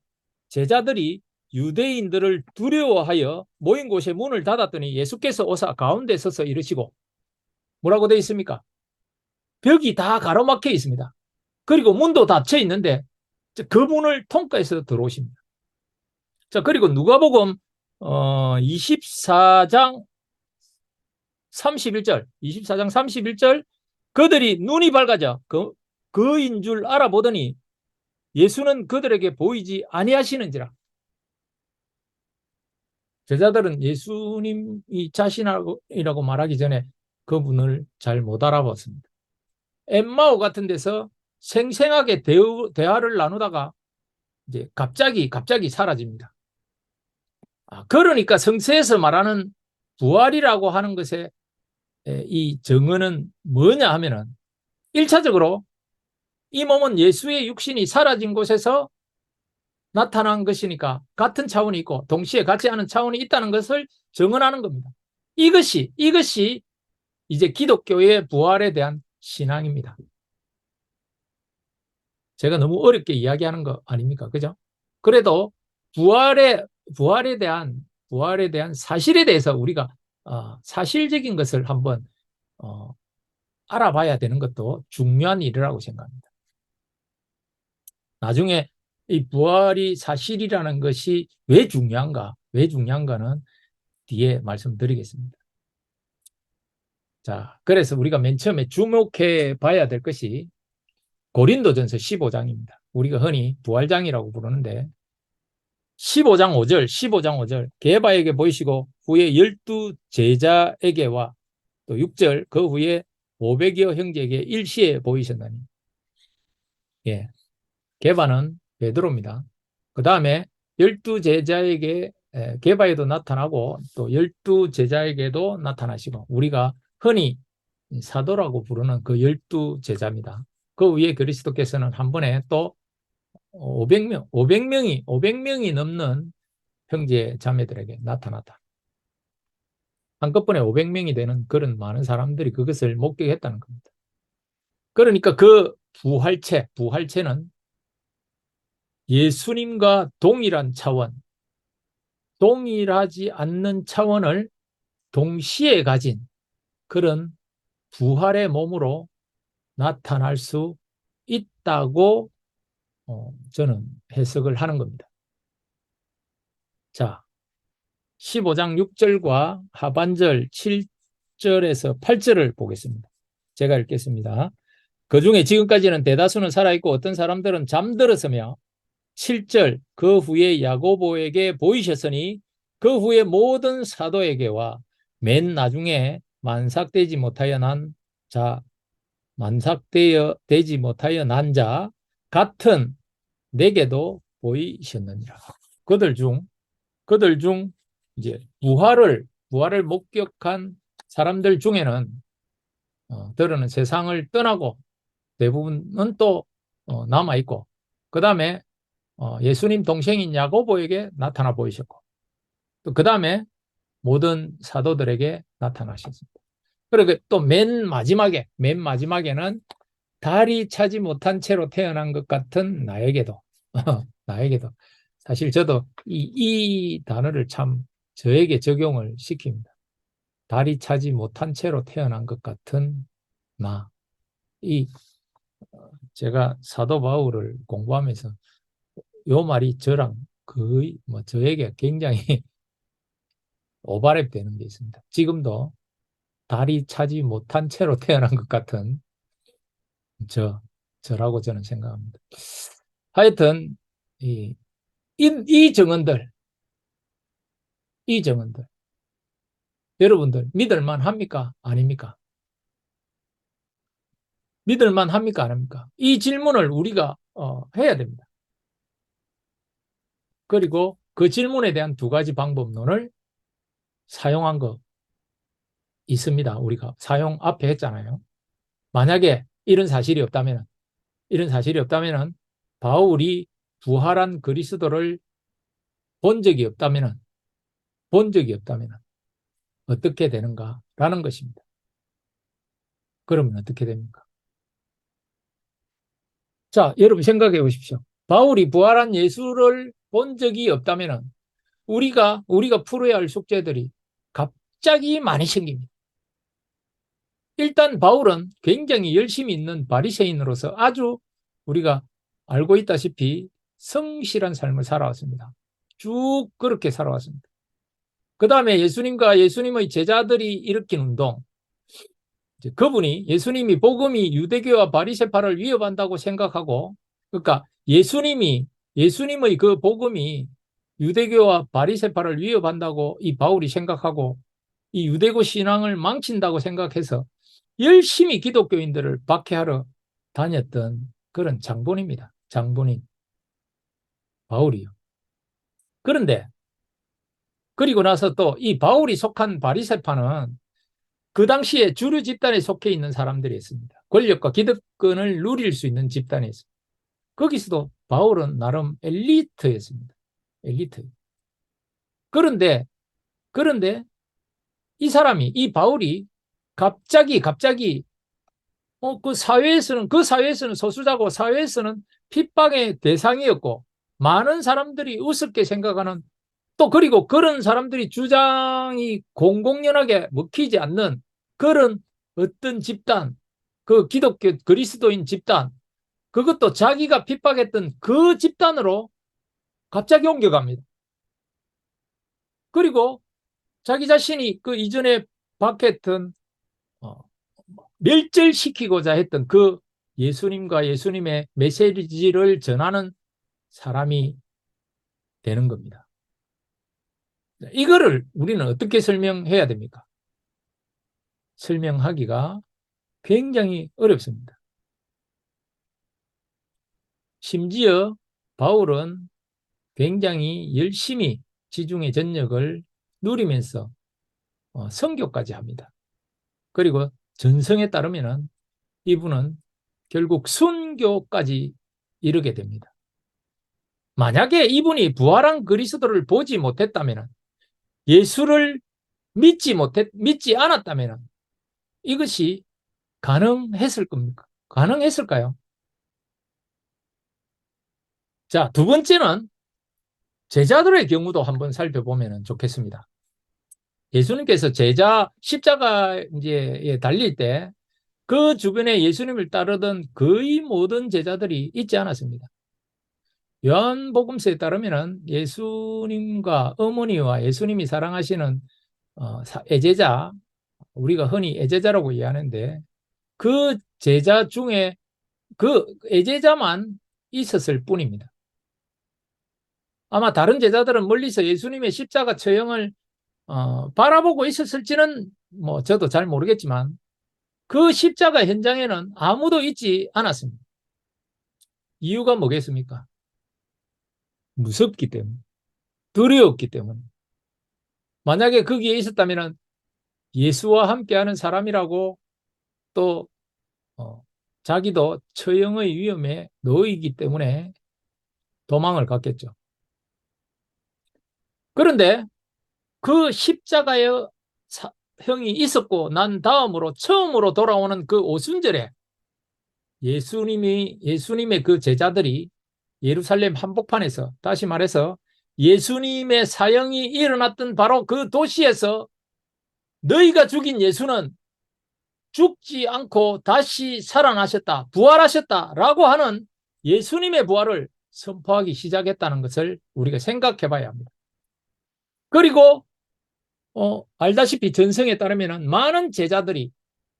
제자들이 유대인들을 두려워하여 모인 곳에 문을 닫았더니 예수께서 오사 가운데 서서 이르시고, 뭐라고 되어 있습니까? 벽이 다 가로막혀 있습니다. 그리고 문도 닫혀 있는데 그 문을 통과해서 들어오십니다. 자, 그리고 누가복음 24장 31절. 그들이 눈이 밝아져 그인 줄 알아보더니 예수는 그들에게 보이지 아니하시는지라. 제자들은 예수님이 자신이라고 말하기 전에 그분을 잘 못 알아봤습니다. 엠마오 같은 데서 생생하게 대화를 나누다가 이제 갑자기 사라집니다. 그러니까 성서에서 말하는 부활이라고 하는 것의 이 정의는 뭐냐 하면은 1차적으로 이 몸은 예수의 육신이 사라진 곳에서 나타난 것이니까 같은 차원이 있고 동시에 같지 않은 차원이 있다는 것을 정언하는 겁니다. 이것이 이제 기독교의 부활에 대한 신앙입니다. 제가 너무 어렵게 이야기하는 거 아닙니까? 그죠? 그래도 부활에 대한 사실에 대해서 우리가 사실적인 것을 한번 알아봐야 되는 것도 중요한 일이라고 생각합니다. 나중에 이 부활이 사실이라는 것이 왜 중요한가는 뒤에 말씀드리겠습니다. 자, 그래서 우리가 맨 처음에 주목해 봐야 될 것이 고린도전서 15장입니다. 우리가 흔히 부활장이라고 부르는데 15장 5절 게바에게 보이시고 후에 12 제자에게와 또 6절 그 후에 500여 형제에게 일시에 보이셨나니. 예, 게바는 베드로입니다. 그 다음에 12 제자에게 게바에도 나타나고 또 12 제자에게도 나타나시고 우리가 흔히 사도라고 부르는 그 12 제자입니다. 그 위에 그리스도께서는 한 번에 또 500명이 넘는 형제 자매들에게 나타났다. 한꺼번에 500명이 되는 그런 많은 사람들이 그것을 목격했다는 겁니다. 그러니까 그 부활체는 예수님과 동일한 차원, 동일하지 않는 차원을 동시에 가진 그런 부활의 몸으로 나타날 수 있다고 저는 해석을 하는 겁니다. 자, 15장 6절과 하반절 7절에서 8절을 보겠습니다. 제가 읽겠습니다. 그 중에 지금까지는 대다수는 살아있고 어떤 사람들은 잠들었으며 7절 그 후에 야고보에게 보이셨으니 그 후에 모든 사도에게와 맨 나중에 만삭되지 못하여 난 자 같은 내게도 보이셨느니라. 그들 중 이제 부활을 목격한 사람들 중에는 들어는 세상을 떠나고 대부분은 또 남아 있고 그 다음에 예수님 동생인 야고보에게 나타나 보이셨고 또 그 다음에 모든 사도들에게 나타나셨습니다. 그리고 또 맨 마지막에는 달이 차지 못한 채로 태어난 것 같은 나에게도 사실 저도 이 단어를 참 저에게 적용을 시킵니다. 달이 차지 못한 채로 태어난 것 같은 나. 제가 사도 바울을 공부하면서 요 말이 저랑 거의 저에게 굉장히 오버랩 되는 게 있습니다. 지금도 달이 차지 못한 채로 태어난 것 같은 저라고 저는 생각합니다. 하여튼 이 정언들 이 증언들. 여러분들 믿을만 합니까? 아닙니까? 믿을만 합니까? 안 합니까? 이 질문을 우리가 해야 됩니다. 그리고 그 질문에 대한 두 가지 방법론을 사용한 거 있습니다. 우리가 사용 앞에 했잖아요. 만약에 이런 사실이 없다면 바울이 부활한 그리스도를 본 적이 없다면 어떻게 되는가라는 것입니다. 그러면 어떻게 됩니까? 자, 여러분 생각해 보십시오. 바울이 부활한 예수를 본 적이 없다면 우리가 풀어야 할 숙제들이 갑자기 많이 생깁니다. 일단 바울은 굉장히 열심히 있는 바리새인으로서 아주 우리가 알고 있다시피 성실한 삶을 살아왔습니다. 쭉 그렇게 살아왔습니다. 그 다음에 예수님과 예수님의 제자들이 일으킨 운동, 그분이 예수님이 복음이 유대교와 바리새파를 위협한다고 생각하고, 그러니까 예수님의 그 복음이 유대교와 바리새파를 위협한다고 이 바울이 생각하고 이 유대교 신앙을 망친다고 생각해서 열심히 기독교인들을 박해하러 다녔던 그런 장본입니다. 장본인 바울이요. 그런데 그리고 나서 또 이 바울이 속한 바리새파는 그 당시에 주류 집단에 속해 있는 사람들이 있습니다. 권력과 기득권을 누릴 수 있는 집단이 있습니다. 거기서도 바울은 나름 엘리트였습니다. 엘리트. 그런데 이 바울이 갑자기 그 사회에서는 소수자고 사회에서는 핍박의 대상이었고 많은 사람들이 우습게 생각하는 또 그리고 그런 사람들이 주장이 공공연하게 먹히지 않는 그런 어떤 집단, 그 기독교 그리스도인 집단, 그것도 자기가 핍박했던 그 집단으로 갑자기 옮겨갑니다. 그리고 자기 자신이 그 이전에 박했던 멸절시키고자 했던 그 예수님과 예수님의 메시지를 전하는 사람이 되는 겁니다. 이거를 우리는 어떻게 설명해야 됩니까? 설명하기가 굉장히 어렵습니다. 심지어 바울은 굉장히 열심히 지중해 전역을 누리면서 선교까지 합니다. 그리고 전성에 따르면 이분은 결국 순교까지 이르게 됩니다. 만약에 이분이 부활한 그리스도를 보지 못했다면, 예수를 믿지 않았다면 이것이 가능했을 겁니까? 가능했을까요? 자, 두 번째는 제자들의 경우도 한번 살펴보면 좋겠습니다. 예수님께서 십자가에 달릴 때 그 주변에 예수님을 따르던 거의 모든 제자들이 있지 않았습니다. 요한복음서에 따르면 예수님과 어머니와 예수님이 사랑하시는 애제자, 우리가 흔히 애제자라고 이해하는데 그 제자 중에 그 애제자만 있었을 뿐입니다. 아마 다른 제자들은 멀리서 예수님의 십자가 처형을 바라보고 있었을지는 저도 잘 모르겠지만 그 십자가 현장에는 아무도 있지 않았습니다. 이유가 뭐겠습니까? 무섭기 때문에, 두려웠기 때문에. 만약에 거기에 있었다면 예수와 함께하는 사람이라고 또 자기도 처형의 위험에 놓이기 때문에 도망을 갔겠죠. 그런데 그 십자가의 형이 있었고 난 다음으로 처음으로 돌아오는 그 오순절에 예수님의 그 제자들이 예루살렘 한복판에서, 다시 말해서 예수님의 사형이 일어났던 바로 그 도시에서 너희가 죽인 예수는 죽지 않고 다시 살아나셨다, 부활하셨다라고 하는 예수님의 부활을 선포하기 시작했다는 것을 우리가 생각해 봐야 합니다. 그리고 알다시피 전성에 따르면 많은 제자들이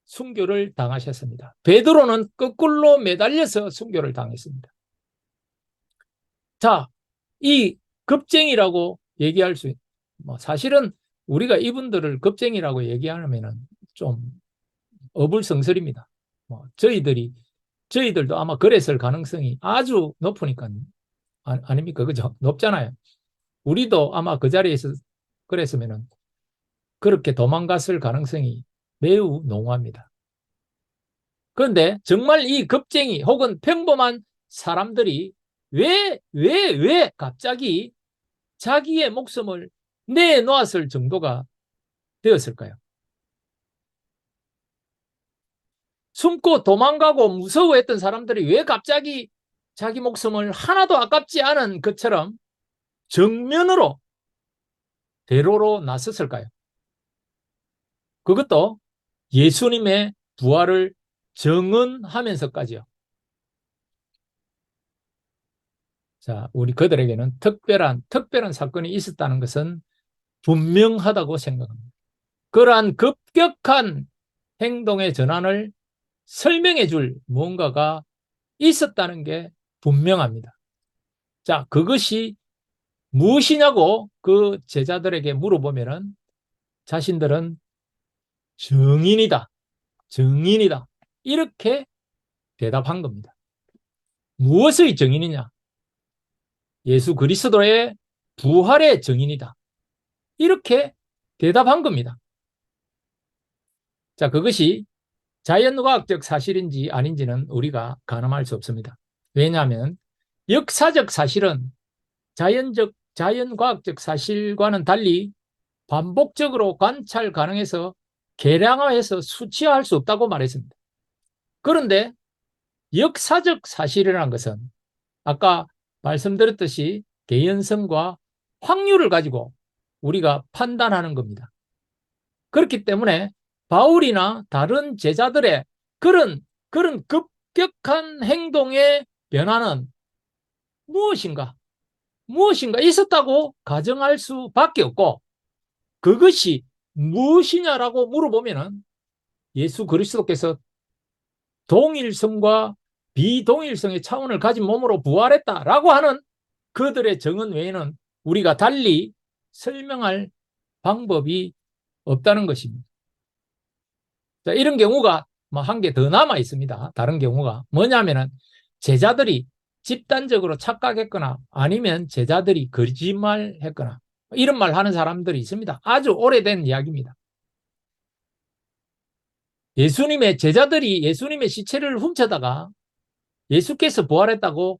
순교를 당하셨습니다. 베드로는 거꾸로 매달려서 순교를 당했습니다. 자, 이 겁쟁이라고 얘기할 수 있는 뭐 사실은 우리가 이분들을 겁쟁이라고 얘기하면은 좀 어불성설입니다. 뭐 저희들도 아마 그랬을 가능성이 아주 높으니까 아닙니까? 그죠? 높잖아요. 우리도 아마 그 자리에서 그랬으면은 그렇게 도망갔을 가능성이 매우 농후합니다. 그런데 정말 이 겁쟁이 혹은 평범한 사람들이 왜 갑자기 자기의 목숨을 내놓았을 정도가 되었을까요? 숨고 도망가고 무서워했던 사람들이 왜 갑자기 자기 목숨을 하나도 아깝지 않은 것처럼 정면으로 대로로 나섰을까요? 그것도 예수님의 부활을 정언하면서까지요. 자, 우리 그들에게는 특별한 사건이 있었다는 것은 분명하다고 생각합니다. 그러한 급격한 행동의 전환을 설명해 줄 무언가가 있었다는 게 분명합니다. 자, 그것이 무엇이냐고 그 제자들에게 물어보면은 자신들은 증인이다. 증인이다. 이렇게 대답한 겁니다. 무엇의 증인이냐? 예수 그리스도의 부활의 증인이다. 이렇게 대답한 겁니다. 자, 그것이 자연과학적 사실인지 아닌지는 우리가 가늠할 수 없습니다. 왜냐하면 역사적 사실은 자연과학적 사실과는 달리 반복적으로 관찰 가능해서 계량화해서 수치화할 수 없다고 말했습니다. 그런데 역사적 사실이라는 것은 아까 말씀드렸듯이 개연성과 확률을 가지고 우리가 판단하는 겁니다. 그렇기 때문에 바울이나 다른 제자들의 그런 급격한 행동의 변화는 무엇인가 있었다고 가정할 수밖에 없고, 그것이 무엇이냐라고 물어보면은 예수 그리스도께서 동일성과 비동일성의 차원을 가진 몸으로 부활했다라고 하는 그들의 증언 외에는 우리가 달리 설명할 방법이 없다는 것입니다. 자, 이런 경우가 한 개 더 남아 있습니다. 다른 경우가 뭐냐면은 제자들이 집단적으로 착각했거나 아니면 제자들이 거짓말했거나 이런 말 하는 사람들이 있습니다. 아주 오래된 이야기입니다. 제자들이 예수님의 시체를 훔쳐다가 예수께서 부활했다고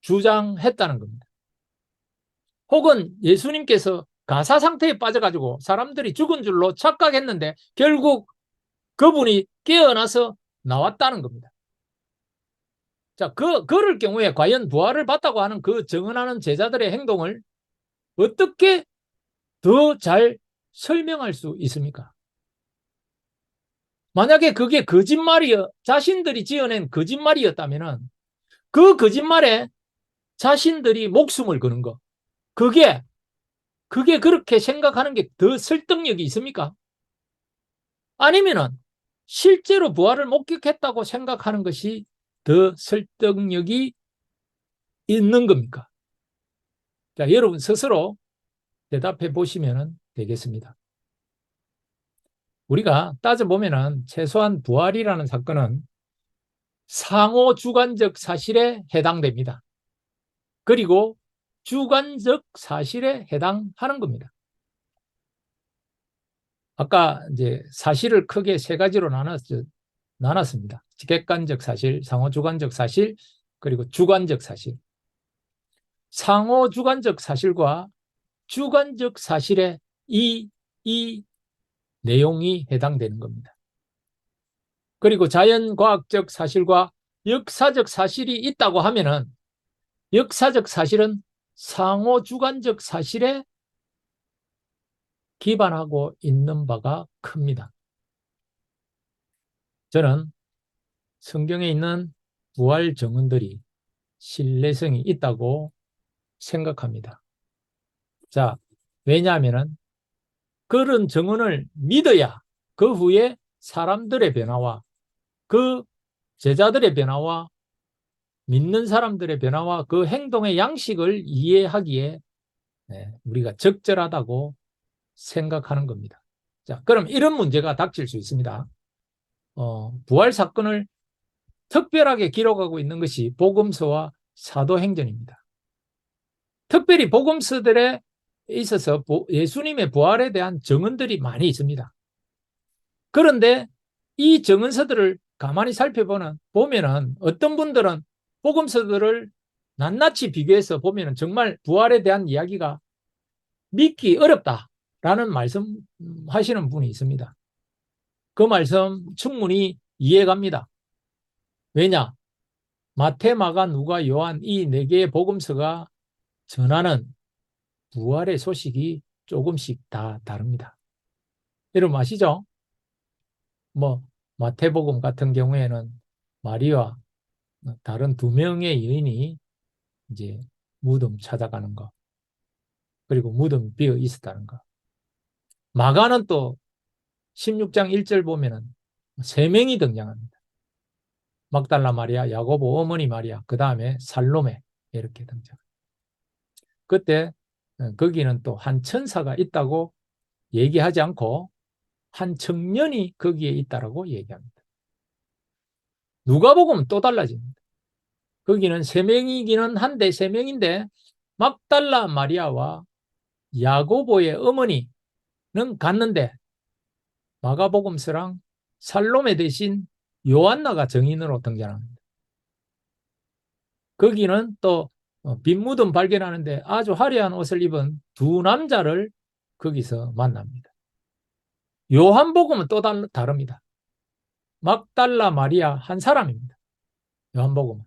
주장했다는 겁니다. 혹은 예수님께서 가사 상태에 빠져가지고 사람들이 죽은 줄로 착각했는데 결국 그분이 깨어나서 나왔다는 겁니다. 자, 그럴 경우에 과연 부활을 봤다고 하는 그 증언하는 제자들의 행동을 어떻게 더 잘 설명할 수 있습니까? 만약에 그게 자신들이 지어낸 거짓말이었다면 그 거짓말에 자신들이 목숨을 거는 거, 그게 그렇게 생각하는 게 더 설득력이 있습니까? 아니면은 실제로 부활을 목격했다고 생각하는 것이 더 설득력이 있는 겁니까? 자, 여러분 스스로 대답해 보시면 되겠습니다. 우리가 따져보면은 최소한 부활이라는 사건은 상호 주관적 사실에 해당됩니다. 그리고 주관적 사실에 해당하는 겁니다. 아까 이제 사실을 크게 세 가지로 나눴습니다. 객관적 사실, 상호 주관적 사실, 그리고 주관적 사실. 상호 주관적 사실과 주관적 사실에 이 내용이 해당되는 겁니다. 그리고 자연과학적 사실과 역사적 사실이 있다고 하면은 역사적 사실은 상호 주관적 사실에 기반하고 있는 바가 큽니다. 저는 성경에 있는 부활 증언들이 신뢰성이 있다고 생각합니다. 자, 왜냐하면 그런 증언을 믿어야 그 후에 사람들의 변화와 그 제자들의 변화와 믿는 사람들의 변화와 그 행동의 양식을 이해하기에 우리가 적절하다고 생각하는 겁니다. 자, 그럼 이런 문제가 닥칠 수 있습니다. 부활 사건을 특별하게 기록하고 있는 것이 복음서와 사도행전입니다. 특별히 복음서들에 있어서 예수님의 부활에 대한 증언들이 많이 있습니다. 그런데 이 증언서들을 가만히 살펴보면은 어떤 분들은 복음서들을 낱낱이 비교해서 보면은 정말 부활에 대한 이야기가 믿기 어렵다라는 말씀하시는 분이 있습니다. 그 말씀 충분히 이해갑니다. 왜냐? 마태, 마가, 누가, 요한 이 네 개의 복음서가 전하는 부활의 소식이 조금씩 다 다릅니다. 여러분 아시죠? 뭐 마태복음 같은 경우에는 마리와 다른 두 명의 여인이 이제 무덤 찾아가는 거, 그리고 무덤이 비어 있었다는 거. 마가는 또 16장 1절 보면은 세 명이 등장합니다. 막달라 마리아, 야고보 어머니 마리아, 그 다음에 살로메 이렇게 등장. 그때 거기는 또 한 천사가 있다고 얘기하지 않고 한 청년이 거기에 있다라고 얘기합니다. 누가복음은 또 달라집니다. 거기는 세 명이기는 한데 세 명인데 막달라 마리아와 야고보의 어머니는 갔는데 마가복음서랑 살로메 대신 요한나가 증인으로 등장합니다. 거기는 또 빈무덤 발견하는데 아주 화려한 옷을 입은 두 남자를 거기서 만납니다. 요한복음은 또 다릅니다. 막달라 마리아 한 사람입니다. 요한복음은.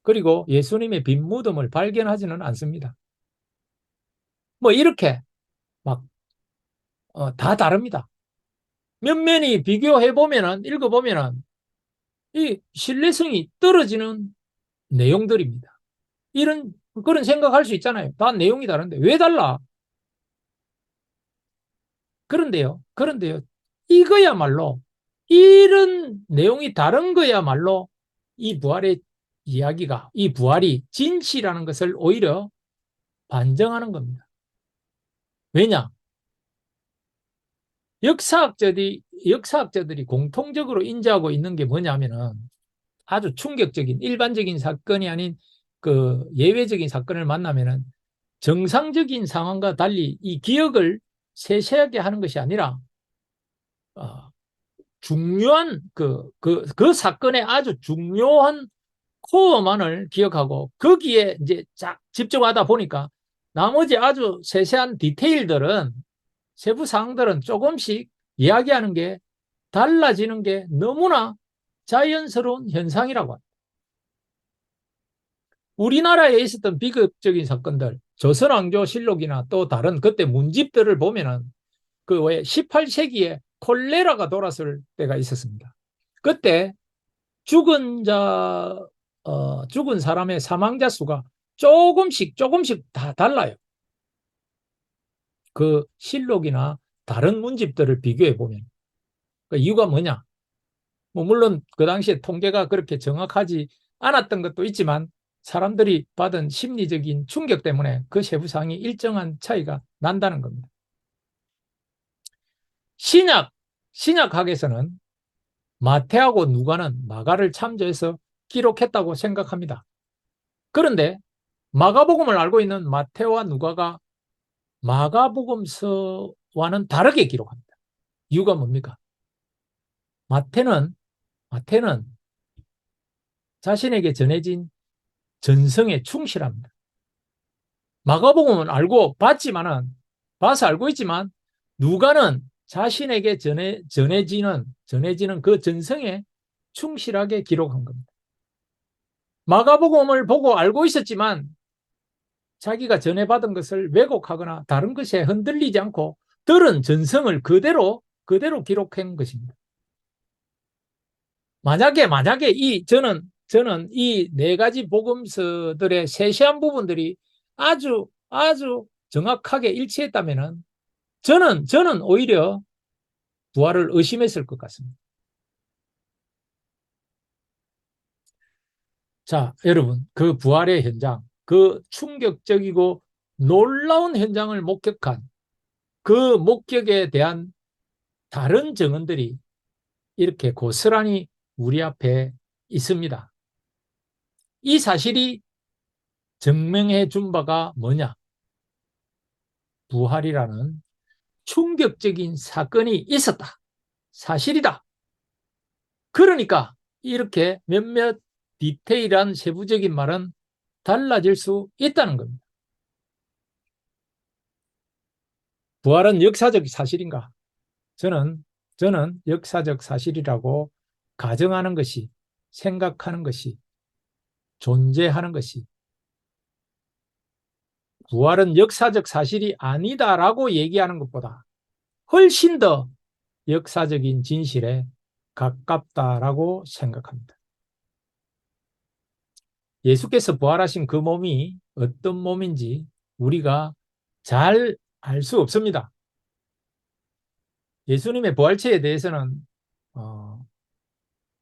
그리고 예수님의 빈무덤을 발견하지는 않습니다. 뭐 이렇게 막 다 다릅니다. 면면이 비교해 보면은 읽어 보면은 이 신뢰성이 떨어지는 내용들입니다. 이런 그런 생각할 수 있잖아요. 다 내용이 다른데 왜 달라? 그런데요. 이거야말로 이런 내용이 다른 거야말로 이 부활의 이야기가 이 부활이 진실이라는 것을 오히려 반증하는 겁니다. 왜냐? 역사학자들이 공통적으로 인지하고 있는 게 뭐냐면은 아주 충격적인 일반적인 사건이 아닌 그 예외적인 사건을 만나면은 정상적인 상황과 달리 이 기억을 세세하게 하는 것이 아니라 중요한 그 사건의 아주 중요한 코어만을 기억하고 거기에 이제 집중하다 보니까 나머지 아주 세세한 디테일들은 세부 사항들은 조금씩 이야기하는 게 달라지는 게 너무나 자연스러운 현상이라고 합니다. 우리나라에 있었던 비극적인 사건들, 조선왕조실록이나 또 다른 그때 문집들을 보면은 그 왜 18세기에 콜레라가 돌았을 때가 있었습니다. 그때 죽은 사람의 사망자 수가 조금씩 다 달라요. 그 실록이나 다른 문집들을 비교해 보면. 그 이유가 뭐냐? 뭐 물론 그 당시에 통계가 그렇게 정확하지 않았던 것도 있지만 사람들이 받은 심리적인 충격 때문에 그 세부사항이 일정한 차이가 난다는 겁니다. 신약학에서는 마태하고 누가는 마가를 참조해서 기록했다고 생각합니다. 그런데 마가복음을 알고 있는 마태와 누가가 마가복음서와는 다르게 기록합니다. 이유가 뭡니까? 마태는 자신에게 전해진 전성에 충실합니다. 마가복음은 봐서 알고 있지만 누가는 자신에게 전해지는 그 전성에 충실하게 기록한 겁니다. 마가복음을 보고 알고 있었지만 자기가 전해받은 것을 왜곡하거나 다른 것에 흔들리지 않고 들은 전성을 그대로 기록한 것입니다. 만약에 저는 이 네 가지 복음서들의 세세한 부분들이 아주 정확하게 일치했다면은 저는 오히려 부활을 의심했을 것 같습니다. 자, 여러분, 그 부활의 현장, 그 충격적이고 놀라운 현장을 목격한 그 목격에 대한 다른 증언들이 이렇게 고스란히 우리 앞에 있습니다. 이 사실이 증명해 준 바가 뭐냐? 부활이라는 충격적인 사건이 있었다. 사실이다. 그러니까 이렇게 몇몇 디테일한 세부적인 말은 달라질 수 있다는 겁니다. 부활은 역사적 사실인가? 저는 역사적 사실이라고 가정하는 것이, 생각하는 것이, 존재하는 것이, 부활은 역사적 사실이 아니다라고 얘기하는 것보다 훨씬 더 역사적인 진실에 가깝다라고 생각합니다. 예수께서 부활하신 그 몸이 어떤 몸인지 우리가 잘 알 수 없습니다. 예수님의 부활체에 대해서는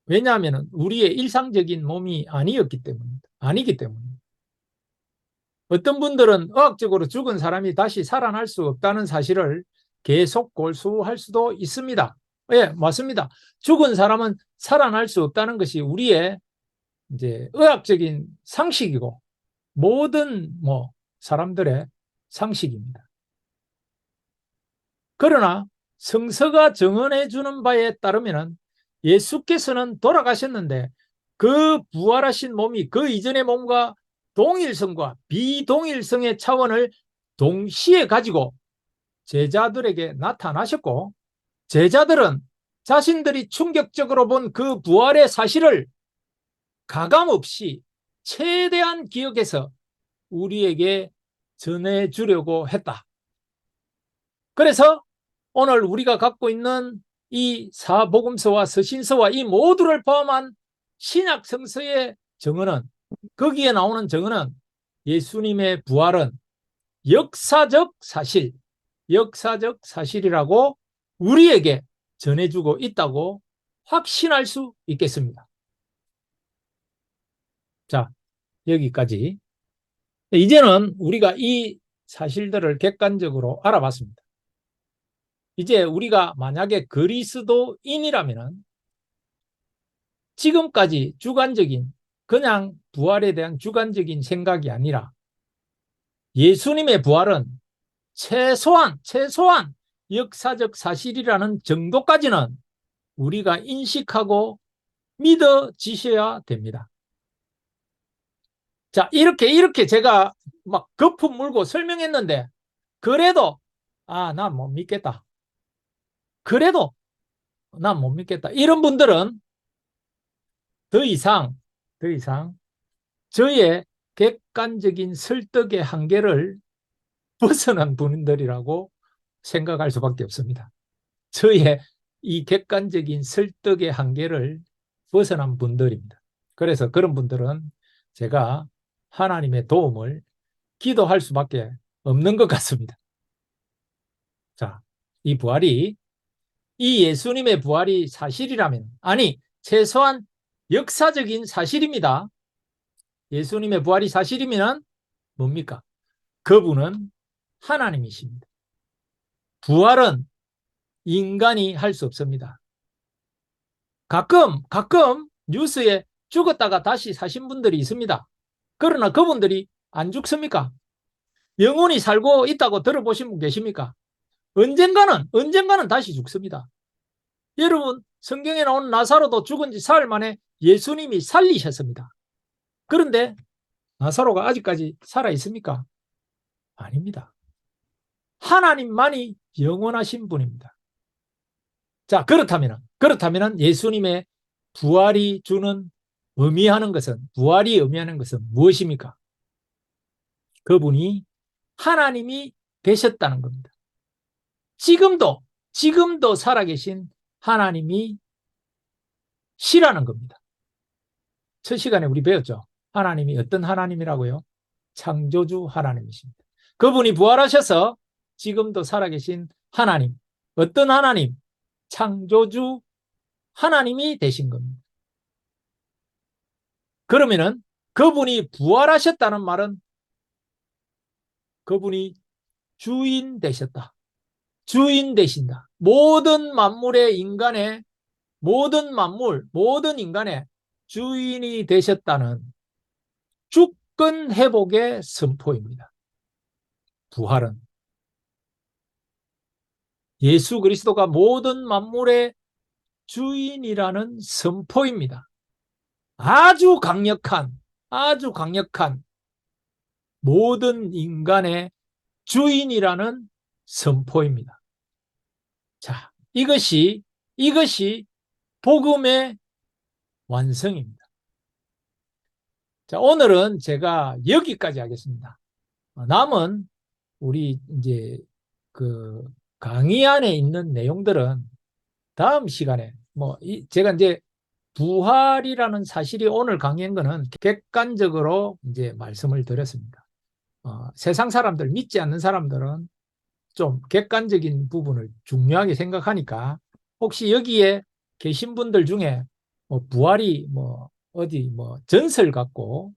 왜냐하면 우리의 일상적인 몸이 아니기 때문에. 어떤 분들은 의학적으로 죽은 사람이 다시 살아날 수 없다는 사실을 계속 골수할 수도 있습니다. 예, 맞습니다. 죽은 사람은 살아날 수 없다는 것이 우리의 이제 의학적인 상식이고 모든 사람들의 상식입니다. 그러나 성서가 증언해 주는 바에 따르면 예수께서는 돌아가셨는데 그 부활하신 몸이 그 이전의 몸과 동일성과 비동일성의 차원을 동시에 가지고 제자들에게 나타나셨고, 제자들은 자신들이 충격적으로 본 그 부활의 사실을 가감없이 최대한 기억해서 우리에게 전해주려고 했다. 그래서 오늘 우리가 갖고 있는 이 사복음서와 서신서와 이 모두를 포함한 신약 성서의 증언은, 거기에 나오는 증언은 예수님의 부활은 역사적 사실이라고 우리에게 전해주고 있다고 확신할 수 있겠습니다. 자, 여기까지. 이제는 우리가 이 사실들을 객관적으로 알아봤습니다. 이제 우리가 만약에 그리스도인이라면 지금까지 주관적인, 그냥 부활에 대한 주관적인 생각이 아니라 예수님의 부활은 최소한 역사적 사실이라는 정도까지는 우리가 인식하고 믿어지셔야 됩니다. 자, 이렇게 제가 막 거품 물고 설명했는데 그래도 난 못 믿겠다. 그래도 난 못 믿겠다. 이런 분들은 더 이상 저의 객관적인 설득의 한계를 벗어난 분들이라고 생각할 수밖에 없습니다. 저의 이 객관적인 설득의 한계를 벗어난 분들입니다. 그래서 그런 분들은 제가 하나님의 도움을 기도할 수밖에 없는 것 같습니다. 자, 이 예수님의 부활이 사실이라면, 아니, 최소한 역사적인 사실입니다. 예수님의 부활이 사실이면 뭡니까? 그분은 하나님이십니다. 부활은 인간이 할 수 없습니다. 가끔 뉴스에 죽었다가 다시 사신 분들이 있습니다. 그러나 그분들이 안 죽습니까? 영원히 살고 있다고 들어보신 분 계십니까? 언젠가는 다시 죽습니다. 여러분, 성경에 나오는 나사로도 죽은 지 사흘 만에 예수님이 살리셨습니다. 그런데 나사로가 아직까지 살아 있습니까? 아닙니다. 하나님만이 영원하신 분입니다. 자, 그렇다면 예수님의 부활이 의미하는 것은 무엇입니까? 그분이 하나님이 되셨다는 겁니다. 지금도 살아계신 하나님이 시라는 겁니다. 첫 시간에 우리 배웠죠. 하나님이 어떤 하나님이라고요? 창조주 하나님이십니다. 그분이 부활하셔서 지금도 살아계신 하나님, 어떤 하나님? 창조주 하나님이 되신 겁니다. 그러면은 그분이 부활하셨다는 말은 그분이 주인 되셨다. 주인 되신다. 모든 만물의 인간의 모든 만물, 모든 인간의 주인이 되셨다는 주권 회복의 선포입니다. 부활은 예수 그리스도가 모든 만물의 주인이라는 선포입니다. 아주 강력한 모든 인간의 주인이라는 선포입니다. 자, 이것이 복음의 완성입니다. 자, 오늘은 제가 여기까지 하겠습니다. 남은 우리 이제 그 강의 안에 있는 내용들은 다음 시간에 제가 이제 부활이라는 사실이 오늘 강의한 거는 객관적으로 이제 말씀을 드렸습니다. 세상 사람들 믿지 않는 사람들은 좀 객관적인 부분을 중요하게 생각하니까 혹시 여기에 계신 분들 중에 부활이 어디 전설 같고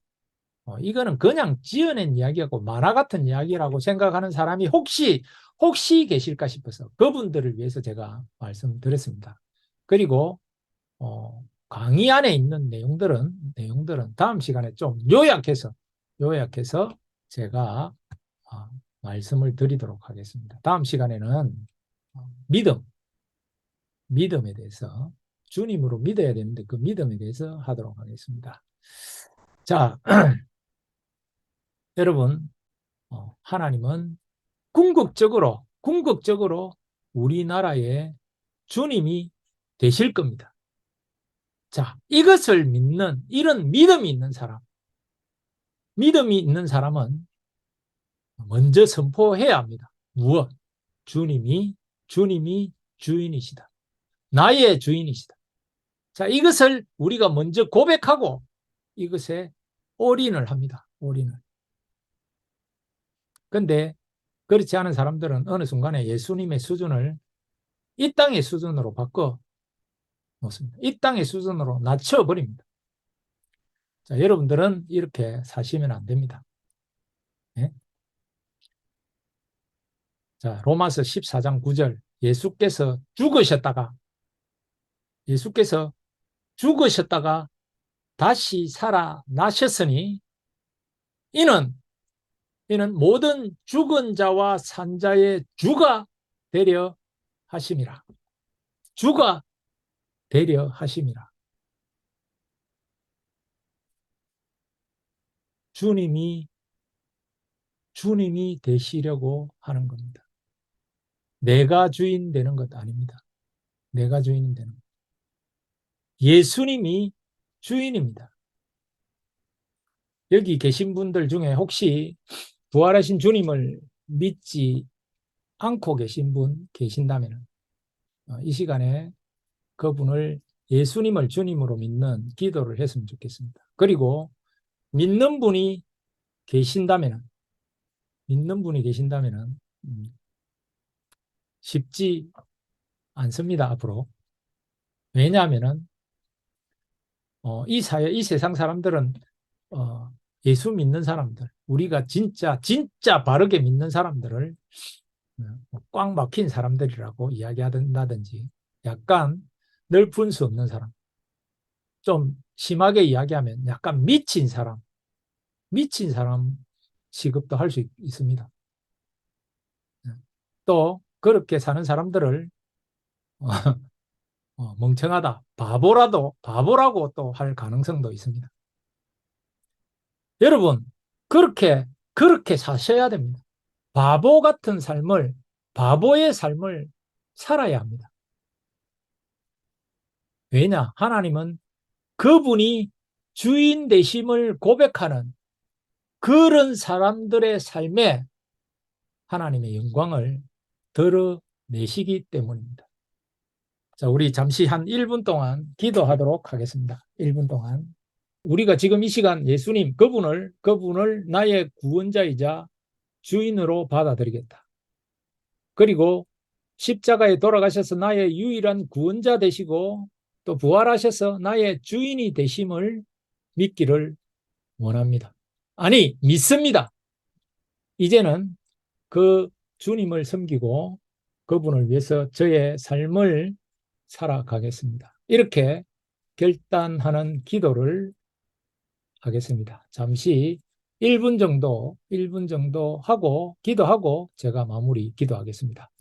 이거는 그냥 지어낸 이야기하고 만화 같은 이야기라고 생각하는 사람이 혹시 계실까 싶어서 그분들을 위해서 제가 말씀드렸습니다. 그리고 강의 안에 있는 내용들은 다음 시간에 좀 요약해서 제가 말씀을 드리도록 하겠습니다. 다음 시간에는 믿음에 대해서 주님으로 믿어야 되는데 그 믿음에 대해서 하도록 하겠습니다. 자, 여러분, 하나님은 궁극적으로 우리나라의 주님이 되실 겁니다. 자, 이것을 믿는 이런 믿음이 있는 사람은 먼저 선포해야 합니다. 무엇? 주님이 주인이시다. 나의 주인이시다. 자, 이것을 우리가 먼저 고백하고 이것에 올인을 합니다. 올인을. 근데 그렇지 않은 사람들은 어느 순간에 예수님의 수준을 이 땅의 수준으로 바꿔 놓습니다. 이 땅의 수준으로 낮춰버립니다. 자, 여러분들은 이렇게 사시면 안 됩니다. 네? 자, 로마서 14장 9절 예수께서 죽으셨다가 다시 살아나셨으니 이는 모든 죽은 자와 산 자의 주가 되려 하심이라. 주가 되려 하심이라. 주님이 되시려고 하는 겁니다. 내가 주인 되는 것 아닙니다. 내가 주인 되는 것. 예수님이 주인입니다. 여기 계신 분들 중에 혹시 부활하신 주님을 믿지 않고 계신 분 계신다면 이 시간에 그분을 예수님을 주님으로 믿는 기도를 했으면 좋겠습니다. 그리고 믿는 분이 계신다면 쉽지 않습니다. 앞으로. 왜냐하면 이 세상 사람들은 예수 믿는 사람들, 우리가 진짜 바르게 믿는 사람들을 꽉 막힌 사람들이라고 이야기한다든지 약간 넓은 수 없는 사람, 좀 심하게 이야기하면 약간 미친 사람 취급도 할 수 있습니다. 또 그렇게 사는 사람들을 멍청하다, 바보라고 또 할 가능성도 있습니다. 여러분, 그렇게 사셔야 됩니다. 바보의 삶을 살아야 합니다. 왜냐? 하나님은 그분이 주인 되심을 고백하는 그런 사람들의 삶에 하나님의 영광을 드러내시기 때문입니다. 자, 우리 잠시 한 1분 동안 기도하도록 하겠습니다. 1분 동안. 우리가 지금 이 시간 예수님, 그분을 나의 구원자이자 주인으로 받아들이겠다. 그리고 십자가에 돌아가셔서 나의 유일한 구원자 되시고 또 부활하셔서 나의 주인이 되심을 믿기를 원합니다. 아니, 믿습니다. 이제는 그 주님을 섬기고 그분을 위해서 저의 삶을 살아가겠습니다. 이렇게 결단하는 기도를 하겠습니다. 잠시 1분 정도 하고 기도하고 제가 마무리 기도하겠습니다.